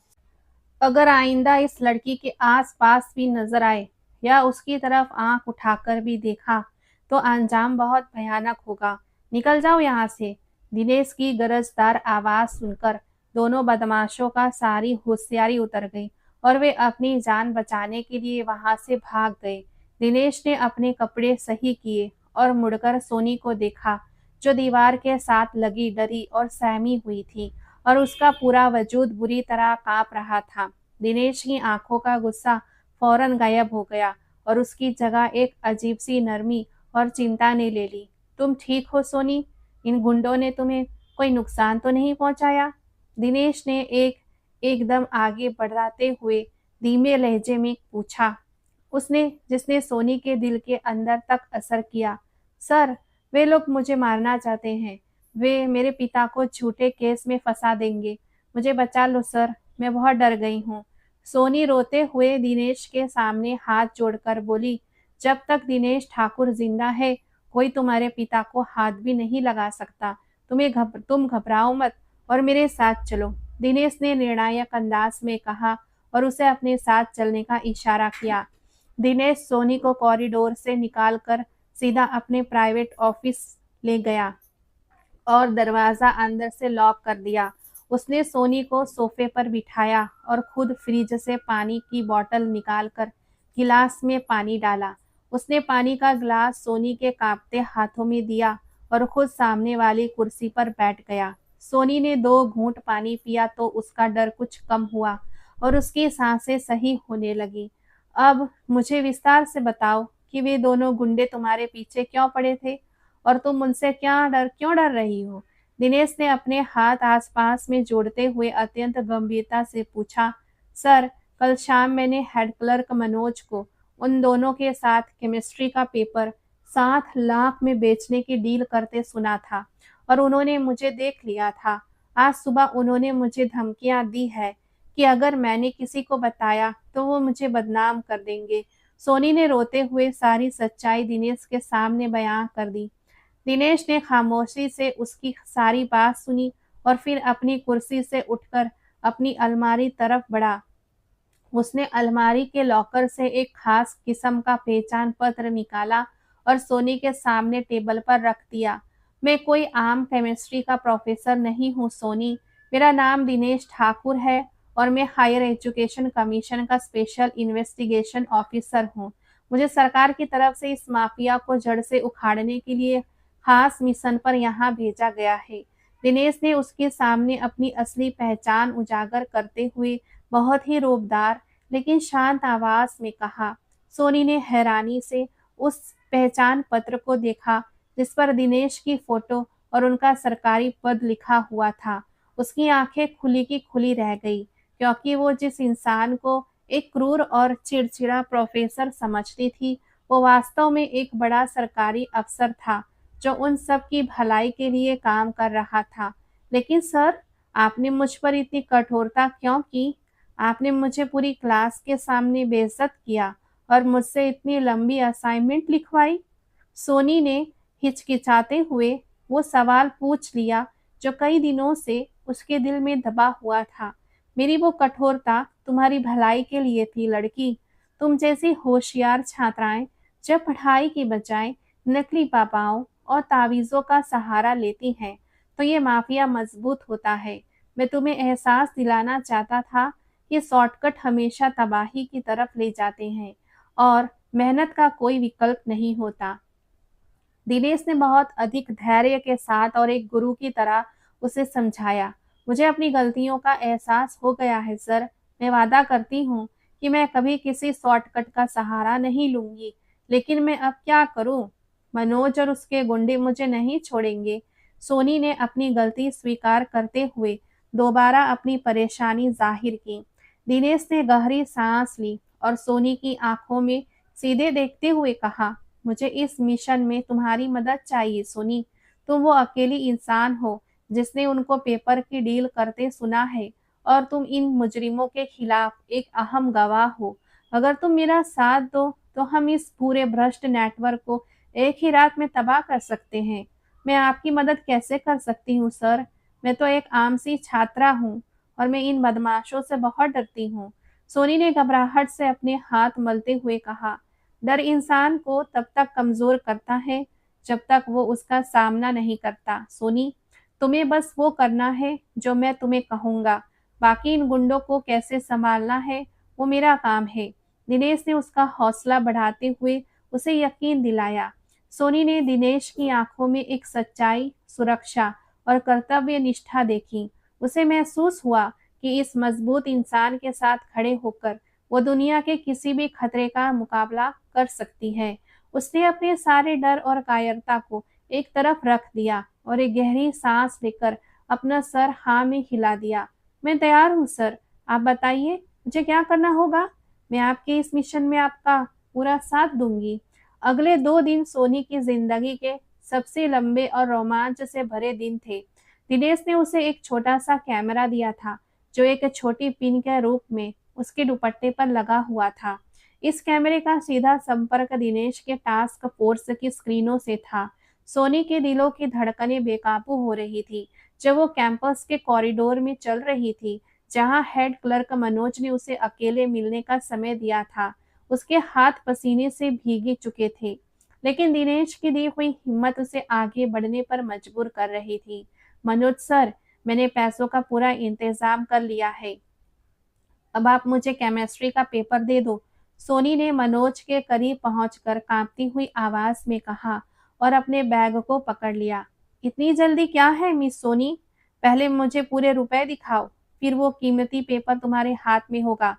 अगर आइंदा इस लड़की के आस-पास भी नजर आए या उसकी तरफ आंख उठाकर भी देखा तो अंजाम बहुत भयानक होगा। निकल जाओ यहाँ से। दिनेश की गरजदार आवाज सुनकर दोनों बदमाशों का सारी होशियारी उतर गई और वे अपनी जान बचाने के लिए वहां से भाग गए। दिनेश ने अपने कपड़े सही किए और मुड़कर सोनी को देखा, जो दीवार के साथ लगी डरी और सहमी हुई थी और उसका पूरा वजूद बुरी तरह कांप रहा था। दिनेश की आंखों का गुस्सा फौरन गायब हो गया और उसकी जगह एक अजीब सी नरमी और चिंता ने ले ली। तुम ठीक हो सोनी? इन गुंडों ने तुम्हें कोई नुकसान तो नहीं पहुंचाया? दिनेश ने एकदम आगे बढ़ाते हुए धीमे लहजे में पूछा, उसने जिसने सोनी के दिल के अंदर तक असर किया। सर, वे लोग मुझे मारना चाहते हैं। वे मेरे पिता को झूठे केस में फंसा देंगे। मुझे बचा लो सर, मैं बहुत डर गई हूँ। सोनी रोते हुए दिनेश के सामने हाथ जोड़कर बोली, जब तक दिनेश ठाकुर जिंदा है, कोई तुम्हारे पिता को हाथ भी नहीं लगा सकता। तुम घबराओ मत और मेरे साथ चलो, दिनेश ने निर्णायक अंदाज में कहा और उसे अपने साथ चलने का इशारा किया। दिनेश सोनी को कॉरिडोर से निकालकर सीधा अपने प्राइवेट ऑफिस ले गया और दरवाजा अंदर से लॉक कर दिया। उसने सोनी को सोफे पर बिठाया और खुद फ्रिज से पानी की बोतल निकालकर गिलास में पानी डाला। उसने पानी का गिलास सोनी के कांपते हाथों में दिया और खुद सामने वाली कुर्सी पर बैठ गया। सोनी ने 2 घूंट पानी पिया तो उसका डर कुछ कम हुआ और उसकी सांसें सही होने लगी। अब मुझे विस्तार से बताओ कि वे दोनों गुंडे तुम्हारे पीछे क्यों पड़े थे और तुम उनसे क्यों डर रही हो? दिनेश ने अपने हाथ आसपास में जोड़ते हुए अत्यंत गंभीरता से पूछा। सर, कल शाम मैंने हेड क्लर्क मनोज को उन दोनों के साथ केमिस्ट्री का पेपर 7 लाख में बेचने की डील करते सुना था और उन्होंने मुझे देख लिया था। आज सुबह उन्होंने मुझे धमकियां दी है कि अगर मैंने किसी को बताया तो वो मुझे बदनाम कर देंगे। सोनी ने रोते हुए सारी सच्चाई दिनेश के सामने बयां कर दी। दिनेश ने खामोशी से उसकी सारी बात सुनी और फिर अपनी कुर्सी से उठकर अपनी अलमारी तरफ बढ़ा। उसने अलमारी के लॉकर से एक खास किस्म का पहचान पत्र निकाला और सोनी के सामने टेबल पर रख दिया। मैं कोई आम केमिस्ट्री का प्रोफेसर नहीं हूँ सोनी, मेरा नाम दिनेश ठाकुर है और मैं हायर एजुकेशन कमीशन का स्पेशल इन्वेस्टिगेशन ऑफिसर हूँ। मुझे सरकार की तरफ से इस माफिया को जड़ से उखाड़ने के लिए खास मिशन पर यहाँ भेजा गया है। दिनेश ने उसके सामने अपनी असली पहचान उजागर करते हुए बहुत ही रूपदार लेकिन शांत आवाज में कहा। सोनी ने हैरानी से उस पहचान पत्र को देखा जिस पर दिनेश की फोटो और उनका सरकारी पद लिखा हुआ था। उसकी आंखें खुली की खुली रह गई क्योंकि वो जिस इंसान को एक क्रूर और चिड़चिड़ा प्रोफेसर समझती थी, वो वास्तव में एक बड़ा सरकारी अफसर था जो उन सब की भलाई के लिए काम कर रहा था। लेकिन सर, आपने मुझ पर इतनी कठोरता क्यों की? आपने मुझे पूरी क्लास के सामने बेइज्जत किया और मुझसे इतनी लंबी असाइनमेंट लिखवाई। सोनी ने हिचकिचाते हुए वो सवाल पूछ लिया जो कई दिनों से उसके दिल में दबा हुआ था। मेरी वो कठोरता तुम्हारी भलाई के लिए थी लड़की। तुम जैसी होशियार छात्राएं जब पढ़ाई की बजाय नकली पापाओं और तावीज़ों का सहारा लेती हैं, तो ये माफिया मजबूत होता है। मैं तुम्हें एहसास दिलाना चाहता था कि शॉर्टकट हमेशा तबाही की तरफ ले जाते हैं और मेहनत का कोई विकल्प नहीं होता। दिनेश ने बहुत अधिक धैर्य के साथ और एक गुरु की तरह उसे समझाया। मुझे अपनी गलतियों का एहसास हो गया है सर। मैं वादा करती हूँ कि मैं कभी किसी शॉर्टकट का सहारा नहीं लूंगी। लेकिन मैं अब क्या करूँ? मनोज और उसके गुंडे मुझे नहीं छोड़ेंगे। सोनी ने अपनी गलती स्वीकार करते हुए दोबारा अपनी परेशानी जाहिर की। दिनेश ने गहरी सांस ली और सोनी की आंखों में सीधे देखते हुए कहा, मुझे इस मिशन में तुम्हारी मदद चाहिए सोनी। तुम वो अकेली इंसान हो जिसने उनको पेपर की डील करते सुना है और तुम इन मुजरिमों के खिलाफ एक अहम गवाह हो। अगर तुम मेरा साथ दो तो हम इस पूरे भ्रष्ट नेटवर्क को एक ही रात में तबाह कर सकते हैं। मैं आपकी मदद कैसे कर सकती हूँ सर? मैं तो एक आम सी छात्रा हूँ और मैं इन बदमाशों से बहुत डरती हूँ। सोनी ने घबराहट से अपने हाथ मलते हुए कहा, डर इंसान को तब तक कमजोर करता है जब तक वो उसका सामना नहीं करता। सोनी, तुम्हें बस वो करना है जो मैं तुम्हें कहूंगा। बाकी इन गुंडों को कैसे संभालना है वो मेरा काम है। दिनेश ने उसका हौसला बढ़ाते हुए उसे यकीन दिलाया। सोनी ने दिनेश की आंखों में एक सच्चाई, सुरक्षा और कर्तव्य निष्ठा देखी। उसे महसूस हुआ कि इस मजबूत इंसान के साथ खड़े होकर वो दुनिया के किसी भी खतरे का मुकाबला कर सकती है। उसने अपने सारे डर और कायरता को एक तरफ रख दिया और एक गहरी सांस लेकर अपना सर हाँ में हिला दिया। मैं तैयार हूँ सर। आप बताइए मुझे क्या करना होगा? मैं आपके इस मिशन में आपका पूरा साथ दूंगी। अगले 2 दिन सोनी की जिंदगी के सबसे लंबे और रोमांच से भरे दिन थे। दिनेश ने उसे एक छोटा सा कैमरा दिया था जो एक छोटी पिन के रूप में उसके दुपट्टे पर लगा हुआ था। इस कैमरे का सीधा संपर्क दिनेश के टास्क फोर्स की स्क्रीनों से था। सोनी के दिलों की धड़कनें बेकाबू हो रही थी जब वो कैंपस के कॉरिडोर में चल रही थी जहां हेड क्लर्क मनोज ने उसे अकेले मिलने का समय दिया था। उसके हाथ पसीने से भीगे चुके थे, लेकिन दिनेश की दी हुई हिम्मत उसे आगे बढ़ने पर मजबूर कर रही थी। मनोज सर, मैंने पैसों का पूरा इंतजाम कर लिया है। अब आप मुझे केमिस्ट्री का पेपर दे दो। सोनी ने मनोज के करीब पहुंचकर कांपती हुई आवाज में कहा और अपने बैग को पकड़ लिया। इतनी जल्दी क्या है मिस सोनी? पहले मुझे पूरे रुपए दिखाओ, फिर वो कीमती पेपर तुम्हारे हाथ में होगा।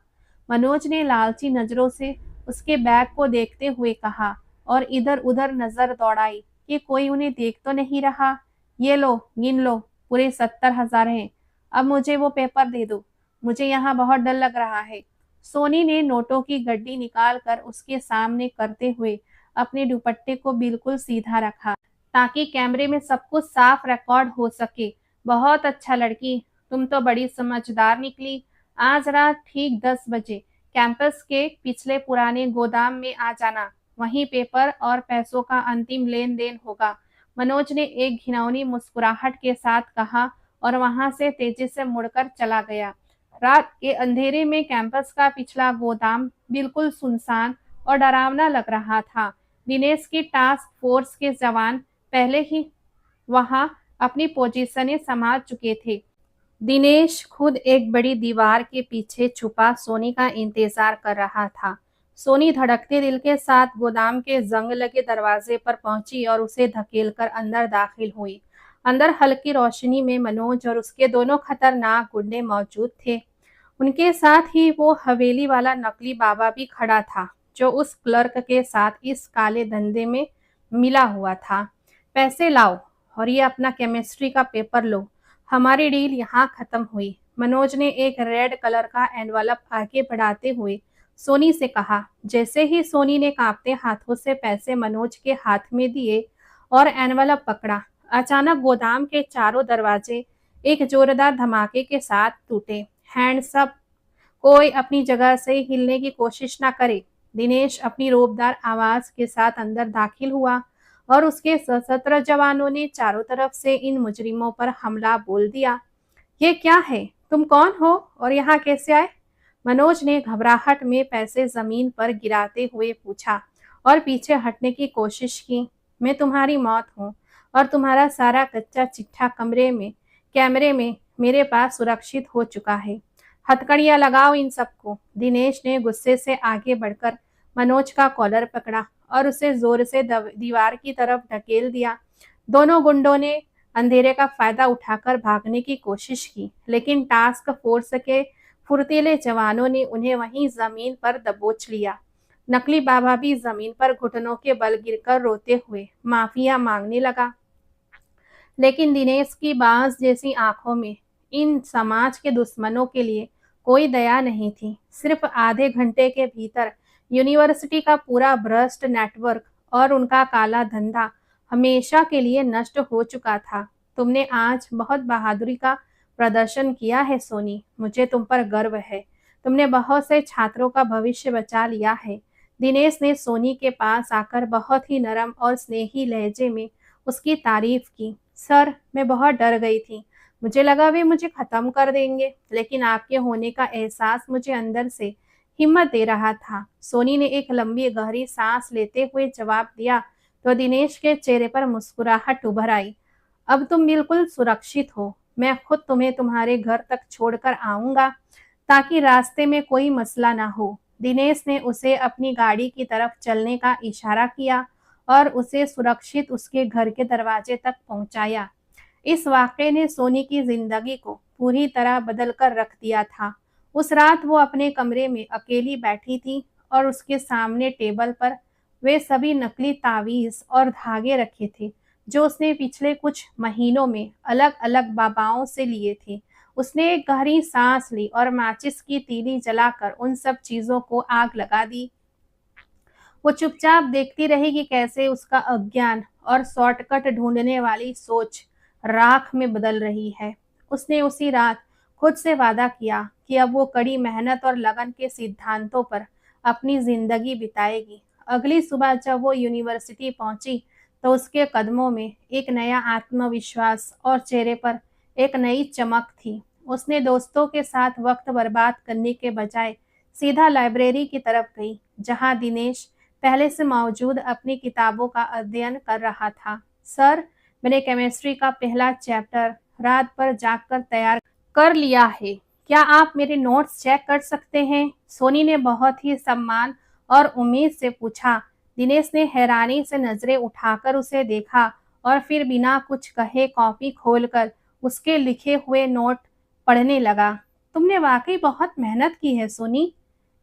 मनोज ने लालची नजरों से उसके बैग को देखते हुए कहा और इधर उधर नजर दौड़ाई कि कोई उन्हें देख तो नहीं रहा। ये लो, गिन लो, पूरे 70,000 हैं। अब मुझे वो पेपर दे दो। मुझे यहाँ बहुत डर लग रहा है। सोनी ने नोटों की गड्डी निकालकर उसके सामने करते हुए अपने दुपट्टे को बिल्कुल सीधा रखा ताकि कैमरे में सब कुछ साफ रिकॉर्ड हो सके। बहुत अच्छा लड़की, तुम तो बड़ी समझदार निकली। आज रात ठीक 10 बजे कैंपस के पिछले पुराने गोदाम में आ जाना। वहीं पेपर और पैसों का अंतिम लेन देन होगा। मनोज ने एक घिनौनी मुस्कुराहट के साथ कहा और वहां से तेजी से मुड़कर चला गया। रात के अंधेरे में कैंपस का पिछला गोदाम बिल्कुल सुनसान और डरावना लग रहा था। दिनेश की टास्क फोर्स के जवान पहले ही वहां अपनी पोजीशनें संभाल चुके थे। दिनेश खुद एक बड़ी दीवार के पीछे छुपा सोनी का इंतजार कर रहा था। सोनी धड़कते दिल के साथ गोदाम के जंग लगे दरवाजे पर पहुंची और उसे धकेलकर अंदर दाखिल हुई। अंदर हल्की रोशनी में मनोज और उसके दोनों खतरनाक गुंडे मौजूद थे। उनके साथ ही वो हवेली वाला नकली बाबा भी खड़ा था जो उस क्लर्क के साथ इस काले धंधे में मिला हुआ था। पैसे लाओ और ये अपना केमिस्ट्री का पेपर लो। हमारी डील यहाँ खत्म हुई। मनोज ने एक रेड कलर का एनवलप आगे बढ़ाते हुए सोनी से कहा। जैसे ही सोनी ने कांपते हाथों से पैसे मनोज के हाथ में दिए और एनवलप पकड़ा, अचानक गोदाम के चारों दरवाजे एक जोरदार धमाके के साथ टूटे। Hands up! कोई अपनी जगह से हिलने की कोशिश ना करे। दिनेश अपनी रौबदार आवाज के साथ अंदर दाखिल हुआ और उसके सशस्त्र जवानों ने चारों तरफ से इन मुजरिमों पर हमला बोल दिया। ये क्या है? तुम कौन हो और यहाँ कैसे आए? मनोज ने घबराहट में पैसे जमीन पर गिराते हुए पूछा और पीछे हटने की कोशिश की। मैं तुम्हारी मौत हूँ और तुम्हारा सारा कच्चा चिट्ठा कैमरे में मेरे पास सुरक्षित हो चुका है। हथकड़ियां लगाओ इन सबको। दिनेश ने गुस्से से आगे बढ़कर मनोज का कॉलर पकड़ा और उसे जोर से दीवार की तरफ ढकेल दिया। दोनों गुंडों ने अंधेरे का फायदा उठाकर भागने की कोशिश की, लेकिन टास्क फोर्स के फुर्तीले जवानों ने उन्हें वहीं जमीन पर दबोच लिया। नकली बाबा भी जमीन पर घुटनों के बल गिरकर रोते हुए माफिया मांगने लगा, लेकिन दिनेश की बांस जैसी आंखों में इन समाज के दुश्मनों के लिए कोई दया नहीं थी। सिर्फ आधे घंटे के भीतर यूनिवर्सिटी का पूरा भ्रष्ट नेटवर्क और उनका काला धंधा हमेशा के लिए नष्ट हो चुका था। तुमने आज बहुत बहादुरी का प्रदर्शन किया है सोनी, मुझे तुम पर गर्व है। तुमने बहुत से छात्रों का भविष्य बचा लिया है। दिनेश ने सोनी के पास आकर बहुत ही नरम और स्नेही लहजे में उसकी तारीफ की। सर, मैं बहुत डर गई थी। मुझे लगा वे मुझे खत्म कर देंगे, लेकिन आपके होने का एहसास मुझे अंदर से हिम्मत दे रहा था। सोनी ने एक लंबी गहरी सांस लेते हुए जवाब दिया तो दिनेश के चेहरे पर मुस्कुराहट उभर आई। अब तुम बिल्कुल सुरक्षित हो। मैं खुद तुम्हें तुम्हारे घर तक छोड़कर आऊंगा ताकि रास्ते में कोई मसला ना हो। दिनेश ने उसे अपनी गाड़ी की तरफ चलने का इशारा किया और उसे सुरक्षित उसके घर के दरवाजे तक पहुंचाया। इस वाक़ये ने सोनी की जिंदगी को पूरी तरह बदल कर रख दिया था। उस रात वो अपने कमरे में अकेली बैठी थी और उसके सामने टेबल पर वे सभी नकली तावीज़ और धागे रखे थे जो उसने पिछले कुछ महीनों में अलग-अलग बाबाओं से लिए थे। उसने एक गहरी सांस ली और माचिस की तीली जलाकर उन सब चीज़ों को आग लगा दी। वो चुपचाप देखती रही कि कैसे उसका अज्ञान और शॉर्टकट ढूंढने वाली सोच राख में बदल रही है। उसने उसी रात खुद से वादा किया कि अब वो कड़ी मेहनत और लगन के सिद्धांतों पर अपनी जिंदगी बिताएगी। अगली सुबह जब वो यूनिवर्सिटी पहुंची तो उसके कदमों में एक नया आत्मविश्वास और चेहरे पर एक नई चमक थी। उसने दोस्तों के साथ वक्त बर्बाद करने के बजाय सीधा लाइब्रेरी की तरफ गई, जहां दिनेश पहले से मौजूद अपनी किताबों का अध्ययन कर रहा था। सर, मैंने केमिस्ट्री का पहला चैप्टर रात भर जागकर तैयार कर लिया है। क्या आप मेरे नोट्स चेक कर सकते हैं? सोनी ने बहुत ही सम्मान और उम्मीद से पूछा। दिनेश ने हैरानी से नजरें उठाकर उसे देखा और फिर बिना कुछ कहे कॉपी खोलकर उसके लिखे हुए नोट पढ़ने लगा। तुमने वाकई बहुत मेहनत की है सोनी,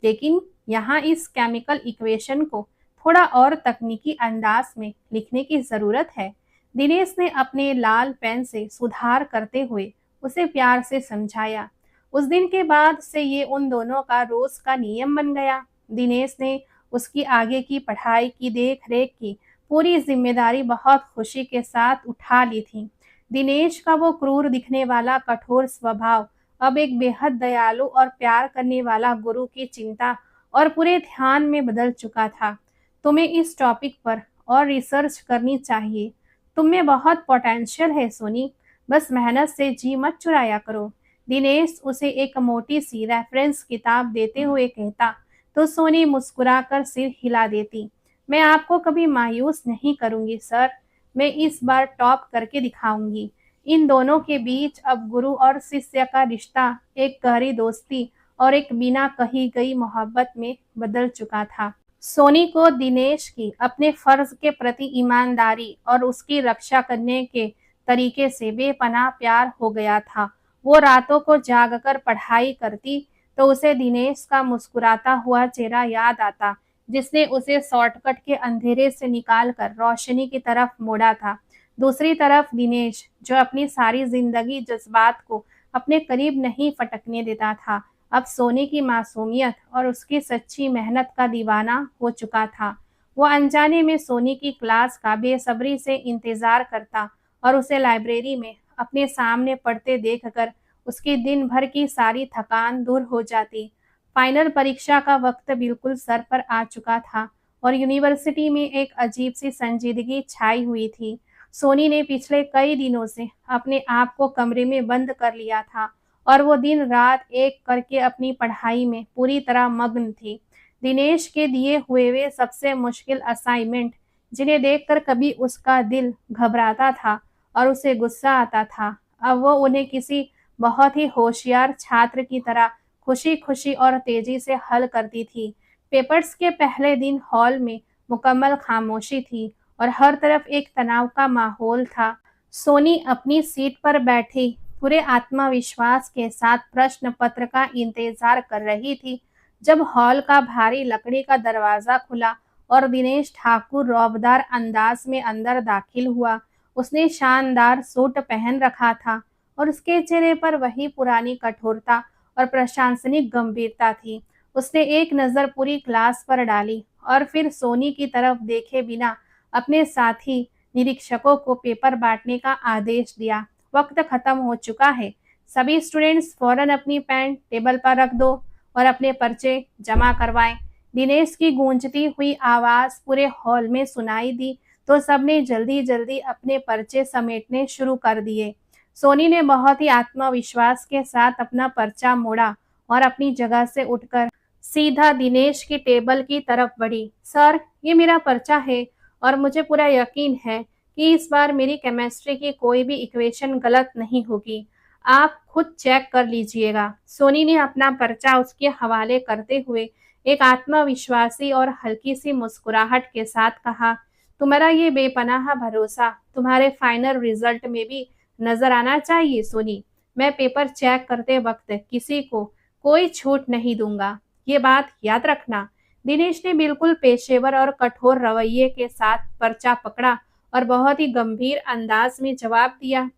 लेकिन यहाँ इस केमिकल इक्वेशन को थोड़ा और तकनीकी अंदाज में लिखने की जरूरत है। दिनेश ने अपने लाल पेन से सुधार करते हुए उसे प्यार से समझाया। उस दिन के बाद से ये उन दोनों का रोज का नियम बन गया। दिनेश ने उसकी आगे की पढ़ाई की देख रेख की पूरी जिम्मेदारी बहुत खुशी के साथ उठा ली थी। दिनेश का वो क्रूर दिखने वाला कठोर स्वभाव अब एक बेहद दयालु और प्यार करने वाला गुरु की चिंता और पूरे ध्यान में बदल चुका था। तुम्हें इस टॉपिक पर और रिसर्च करनी चाहिए। तुम में बहुत पोटेंशियल है सोनी, बस मेहनत से जी मत चुराया करो। दिनेश उसे एक मोटी सी रेफरेंस किताब देते हुए कहता तो सोनी मुस्कुराकर सिर हिला देती। मैं आपको कभी मायूस नहीं करूंगी सर, मैं इस बार टॉप करके दिखाऊंगी। इन दोनों के बीच अब गुरु और शिष्य का रिश्ता एक गहरी दोस्ती और एक बिना कही गई मोहब्बत में बदल चुका था। सोनी को दिनेश की अपने फर्ज के प्रति ईमानदारी और उसकी रक्षा करने के तरीके से बेपनाह प्यार हो गया था। वो रातों को जागकर पढ़ाई करती तो उसे दिनेश का मुस्कुराता हुआ चेहरा याद आता, जिसने उसे शॉर्टकट के अंधेरे से निकालकर रोशनी की तरफ मोड़ा था। दूसरी तरफ दिनेश, जो अपनी सारी जिंदगी जज्बात को अपने करीब नहीं फटकने देता था, अब सोनी की मासूमियत और उसकी सच्ची मेहनत का दीवाना हो चुका था। वो अनजाने में सोनी की क्लास का बेसब्री से इंतजार करता और उसे लाइब्रेरी में अपने सामने पढ़ते देखकर उसकी दिन भर की सारी थकान दूर हो जाती। फाइनल परीक्षा का वक्त बिल्कुल सर पर आ चुका था और यूनिवर्सिटी में एक अजीब सी संजीदगी छाई हुई थी। सोनी ने पिछले कई दिनों से अपने आप को कमरे में बंद कर लिया था और वो दिन रात एक करके अपनी पढ़ाई में पूरी तरह मग्न थी। दिनेश के दिए हुए वे सबसे मुश्किल असाइनमेंट, जिन्हें देखकर कभी उसका दिल घबराता था और उसे गुस्सा आता था, अब वो उन्हें किसी बहुत ही होशियार छात्र की तरह खुशी-खुशी और तेजी से हल करती थी। पेपर्स के पहले दिन हॉल में मुकम्मल खामोशी थी और हर तरफ एक तनाव का माहौल था। सोनी अपनी सीट पर बैठी पूरे आत्मविश्वास के साथ प्रश्न पत्र का इंतजार कर रही थी, जब हॉल का भारी लकड़ी का दरवाजा खुला और दिनेश ठाकुर रौबदार अंदाज में अंदर दाखिल हुआ। उसने शानदार सूट पहन रखा था और उसके चेहरे पर वही पुरानी कठोरता और प्रशंसनिक गंभीरता थी। उसने एक नज़र पूरी क्लास पर डाली और फिर सोनी की तरफ देखे बिना अपने साथी निरीक्षकों को पेपर बांटने का आदेश दिया। वक्त खत्म हो चुका है। सभी स्टूडेंट्स फौरन अपनी पेन टेबल पर रख दो और अपने पर्चे जमा करवाएं। दिनेश की गूंजती हुई आवाज पूरे हॉल में सुनाई दी तो सबने जल्दी-जल्दी अपने पर्चे समेटने शुरू कर दिए। सोनी ने बहुत ही आत्मविश्वास के साथ अपना पर्चा मोड़ा और अपनी जगह से उठकर सीधा दिनेश की टेबल की तरफ बढ़ी। सर, ये मेरा पर्चा है और मुझे पूरा यकीन है कि इस बार मेरी केमिस्ट्री की कोई भी इक्वेशन गलत नहीं होगी। आप खुद चेक कर लीजिएगा। सोनी ने अपना पर्चा उसके हवाले करते हुए एक आत्मविश्वासी और हल्की सी मुस्कुराहट के साथ कहा, तुम्हारा ये बेपनाह भरोसा तुम्हारे फाइनल रिजल्ट में भी नजर आना चाहिए सोनी। मैं पेपर चेक करते वक्त किसी को कोई छूट नहीं दूंगा, ये बात याद रखना। दिनेश ने बिल्कुल पेशेवर और कठोर रवैये के साथ पर्चा पकड़ा और बहुत ही गंभीर अंदाज में जवाब दिया,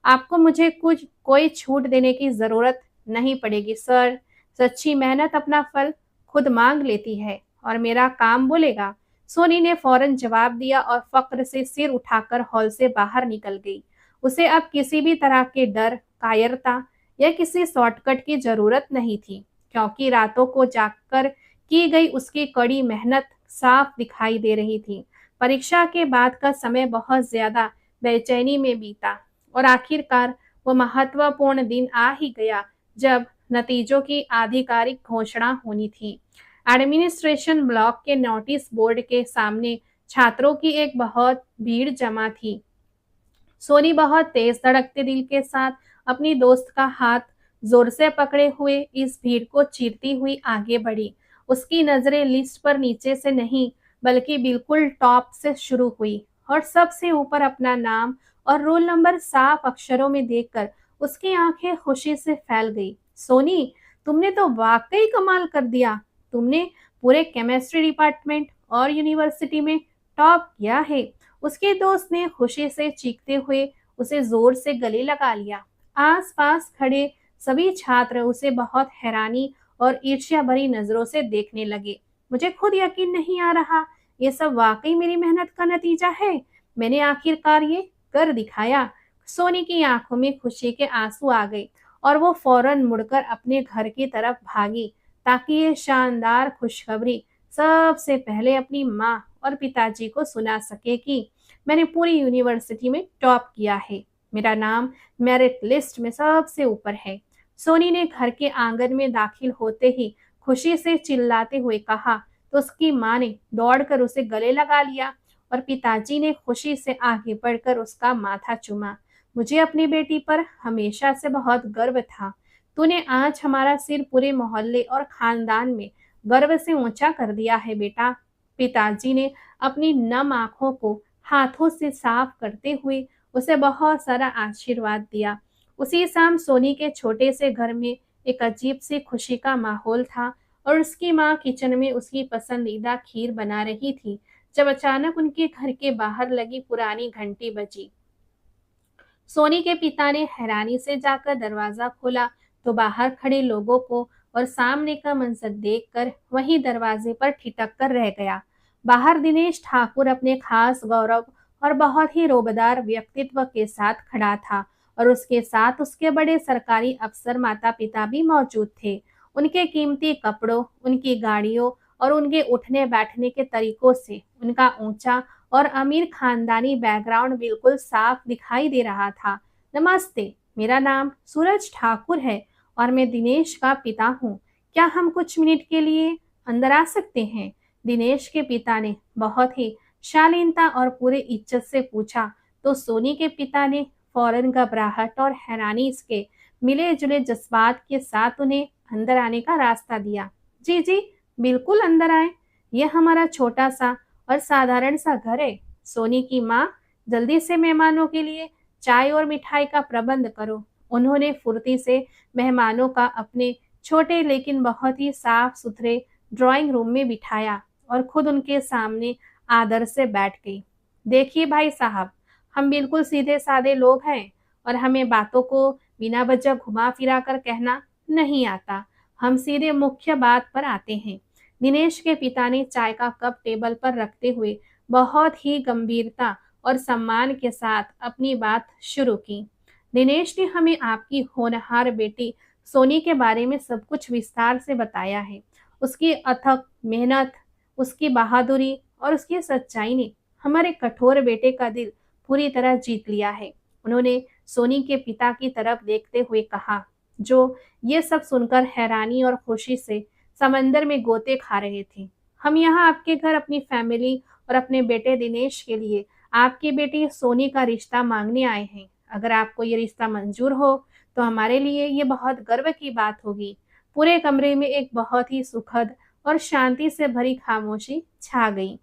आपको मुझे कुछ कोई छूट देने की जरूरत नहीं पड़ेगी सर। सच्ची मेहनत अपना फल खुद मांग लेती है और मेरा काम बोलेगा। सोनी ने फौरन जवाब दिया और फक्र से सिर उठाकर हॉल से बाहर निकल गई। उसे अब किसी भी तरह के डर, कायरता या किसी शॉर्टकट की जरूरत नहीं थी, क्योंकि रातों को जागकर की गई उसकी कड़ी मेहनत साफ दिखाई दे रही थी। परीक्षा के बाद का समय बहुत ज्यादा बेचैनी में बीता और आखिरकार वो महत्वपूर्ण दिन आ ही गया जब नतीजों की आधिकारिक घोषणा होनी थी। एडमिनिस्ट्रेशन ब्लॉक के नोटिस बोर्ड के सामने छात्रों की एक बहुत भीड़ जमा थी। सोनी बहुत तेज धड़कते दिल के साथ अपनी दोस्त का हाथ जोर से पकड़े हुए इस भीड़ को चीरती हुई आगे बढ़ी। उसकी नजरें लिस्ट पर नीचे से नहीं बल्कि बिल्कुल टॉप से शुरू हुई और सबसे ऊपर अपना नाम और रोल नंबर साफ अक्षरों में देखकर उसकी आंखें खुशी से फैल गई। सोनी, तुमने तो वाकई कमाल कर दिया। तुमने पूरे केमिस्ट्री डिपार्टमेंट और यूनिवर्सिटी में टॉप किया है। उसके दोस्त ने खुशी से चीखते हुए उसे जोर से गले लगा लिया। आसपास खड़े सभी छात्र उसे बहुत हैरानी और ईर्ष्या भरी नजरों से देखने लगे। मुझे खुद यकीन नहीं आ रहा, ये सब वाकई मेरी मेहनत का नतीजा है। मैंने आखिरकार ये कर दिखाया। सोनी की आंखों में खुशी के आंसू आ गए और वो फौरन मुड़कर अपने घर की तरफ भागी ताकि ये शानदार खुशखबरी सबसे पहले अपनी माँ और पिताजी को सुना सके कि मैंने पूरी यूनिवर्सिटी में टॉप किया है। मेरा नाम मेरिट लिस्ट में सबसे ऊपर है। सोनी ने घर के आंगन में दाखिल होते ही खुशी से चिल्लाते हुए कहा तो उसकी माँ ने दौड़कर उसे गले लगा लिया और पिताजी ने खुशी से आगे बढ़कर उसका माथा चूमा। मुझे अपनी बेटी पर हमेशा से बहुत गर्व था। तूने आज हमारा सिर पूरे मोहल्ले और खानदान में गर्व से ऊंचा कर दिया है बेटा। पिताजी ने अपनी नम आंखों को हाथों से साफ करते हुए उसे बहुत सारा आशीर्वाद दिया। उसी शाम सोनी के छोटे से घर में एक अजीब सी खुशी का माहौल था और उसकी माँ किचन में उसकी पसंदीदा खीर बना रही थी जब अचानक उनके घर के बाहर लगी पुरानी घंटी बजी। सोनी के पिता ने हैरानी से जाकर दरवाजा खोला तो बाहर खड़े लोगों को और सामने का मंजर देखकर वहीं दरवाजे पर ठिठक कर रह गया। बाहर दिनेश ठाकुर अपने खास गौरव और बहुत ही रोबदार व्यक्तित्व के साथ खड़ा था और उसके साथ उसके बड़े सरकारी अफसर माता-पिता भी मौजूद थे। उनके कीमती कपड़ों, उनकी गाड़ियों और उनके उठने-बैठने के तरीकों से उनका ऊंचा और अमीर खानदानी बैकग्राउंड बिल्कुल साफ दिखाई दे रहा था। नमस्ते, मेरा नाम सूरज ठाकुर है और मैं दिनेश का पिता हूँ। क्या हम कुछ मिनट के लिए अंदर आ सकते हैं? दिनेश के पिता ने बहुत ही शालीनता और पूरे इज्जत से पूछा, तो सोनी के पिता ने फौरन घबराहट और हैरानी के मिले-जुले जज्बात के साथ उन्हें अंदर आने का रास्ता दिया। जी जी, बिल्कुल अंदर आए। यह हमारा छोटा सा और साधारण सा घर है। सोनी की माँ, जल्दी से मेहमानों के लिए चाय और मिठाई का प्रबंध करो। उन्होंने फुर्ती से मेहमानों का अपने छोटे लेकिन बहुत ही साफ सुथरे ड्राइंग रूम में बिठाया और खुद उनके सामने आदर से बैठ गई। देखिए भाई साहब, हम बिल्कुल सीधे साधे लोग हैं और हमें बातों को बिना वजह घुमा फिरा कर कहना नहीं आता। हम सीधे मुख्य बात पर आते हैं। दिनेश के पिता ने चाय का कप टेबल पर रखते हुए बहुत ही गंभीरता और सम्मान के साथ अपनी बात शुरू की। दिनेश ने हमें आपकी होनहार बेटी सोनी के बारे में सब कुछ विस्तार से बताया है। उसकी अथक मेहनत, उसकी बहादुरी और उसकी सच्चाई ने हमारे कठोर बेटे का दिल पूरी तरह जीत लिया है। उन्होंने सोनी के पिता की तरफ देखते हुए कहा, जो ये सब सुनकर हैरानी और खुशी से समंदर में गोते खा रहे थे। हम यहाँ आपके घर अपनी फैमिली और अपने बेटे दिनेश के लिए आपकी बेटी सोनी का रिश्ता मांगने आए हैं। अगर आपको ये रिश्ता मंजूर हो तो हमारे लिए ये बहुत गर्व की बात होगी। पूरे कमरे में एक बहुत ही सुखद और शांति से भरी खामोशी छा गई।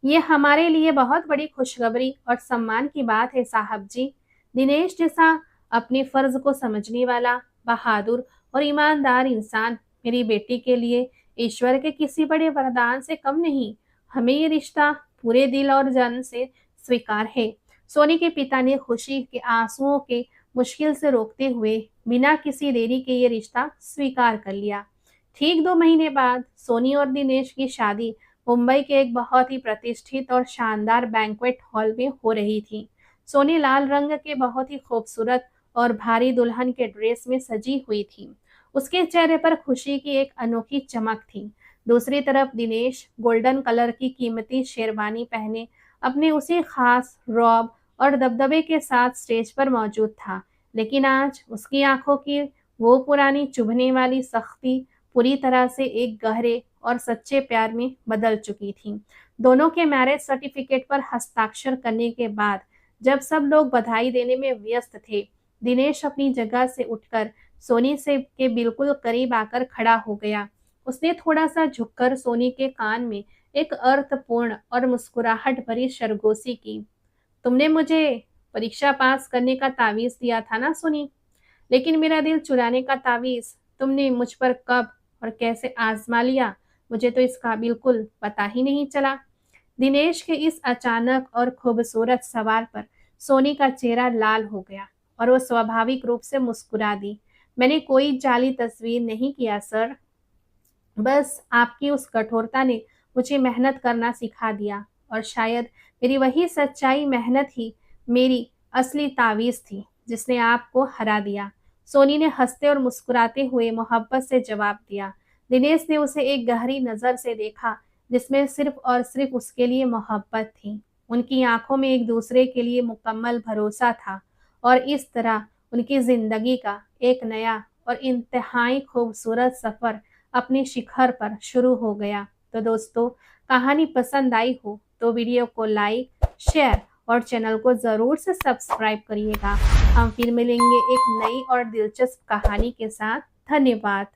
ये हमारे लिए बहुत बड़ी खुशखबरी और सम्मान की बात है साहब जी। दिनेश जैसा अपने फर्ज को समझने वाला, बहादुर और ईमानदार इंसान मेरी बेटी के लिए ईश्वर के किसी बड़े वरदान से कम नहीं। हमें ये रिश्ता पूरे दिल और जान से स्वीकार है। सोनी के पिता ने खुशी के आंसुओं के मुश्किल से रोकते हुए बिना किसी देरी के ये रिश्ता स्वीकार कर लिया। ठीक 2 महीने बाद सोनी और दिनेश की शादी मुंबई के एक बहुत ही प्रतिष्ठित और शानदार बैंक्वेट हॉल में हो रही थी। सोनी लाल रंग के बहुत ही खूबसूरत और भारी दुल्हन के ड्रेस में सजी हुई थी। उसके चेहरे पर खुशी की एक अनोखी चमक थी। दूसरी तरफ दिनेश गोल्डन कलर की कीमती शेरवानी पहने अपने उसी खास रौब और दबदबे के साथ स्टेज पर मौजूद था। लेकिन आज उसकी आंखों की वो पुरानी चुभने वाली सख्ती पूरी तरह से एक गहरे और सच्चे प्यार में बदल चुकी थी। दोनों के मैरिज सर्टिफिकेट पर हस्ताक्षर करने के बाद जब सब लोग बधाई देने में व्यस्त थे, दिनेश अपनी जगह से उठकर सोनी से के बिल्कुल करीब आकर खड़ा हो गया। उसने थोड़ा सा झुककर सोनी के कान में एक अर्थपूर्ण और मुस्कुराहट भरी सरगोशी की। तुमने मुझे परीक्षा पास करने का तावीज दिया था ना सोनी, लेकिन मेरा दिल चुराने का तावीज तुमने मुझ पर कब और कैसे आजमा लिया, मुझे तो इसका बिल्कुल पता ही नहीं चला। दिनेश के इस अचानक और खूबसूरत सवाल पर सोनी का चेहरा लाल हो गया और वो स्वाभाविक रूप से मुस्कुरा दी। मैंने कोई जाली तस्वीर नहीं किया सर, बस आपकी उस कठोरता ने मुझे मेहनत करना सिखा दिया और शायद मेरी वही सच्चाई मेहनत ही मेरी असली तावीज़ थी जिसने आपको हरा दिया। सोनी ने हंसते और मुस्कुराते हुए मोहब्बत से जवाब दिया। दिनेश ने उसे एक गहरी नज़र से देखा जिसमें सिर्फ और सिर्फ उसके लिए मोहब्बत थी। उनकी आंखों में एक दूसरे के लिए मुकम्मल भरोसा था और इस तरह उनकी ज़िंदगी का एक नया और इंतहाई खूबसूरत सफ़र अपने शिखर पर शुरू हो गया। तो दोस्तों, कहानी पसंद आई हो तो वीडियो को लाइक, शेयर और चैनल को ज़रूर से सब्सक्राइब करिएगा। हम फिर मिलेंगे एक नई और दिलचस्प कहानी के साथ। धन्यवाद।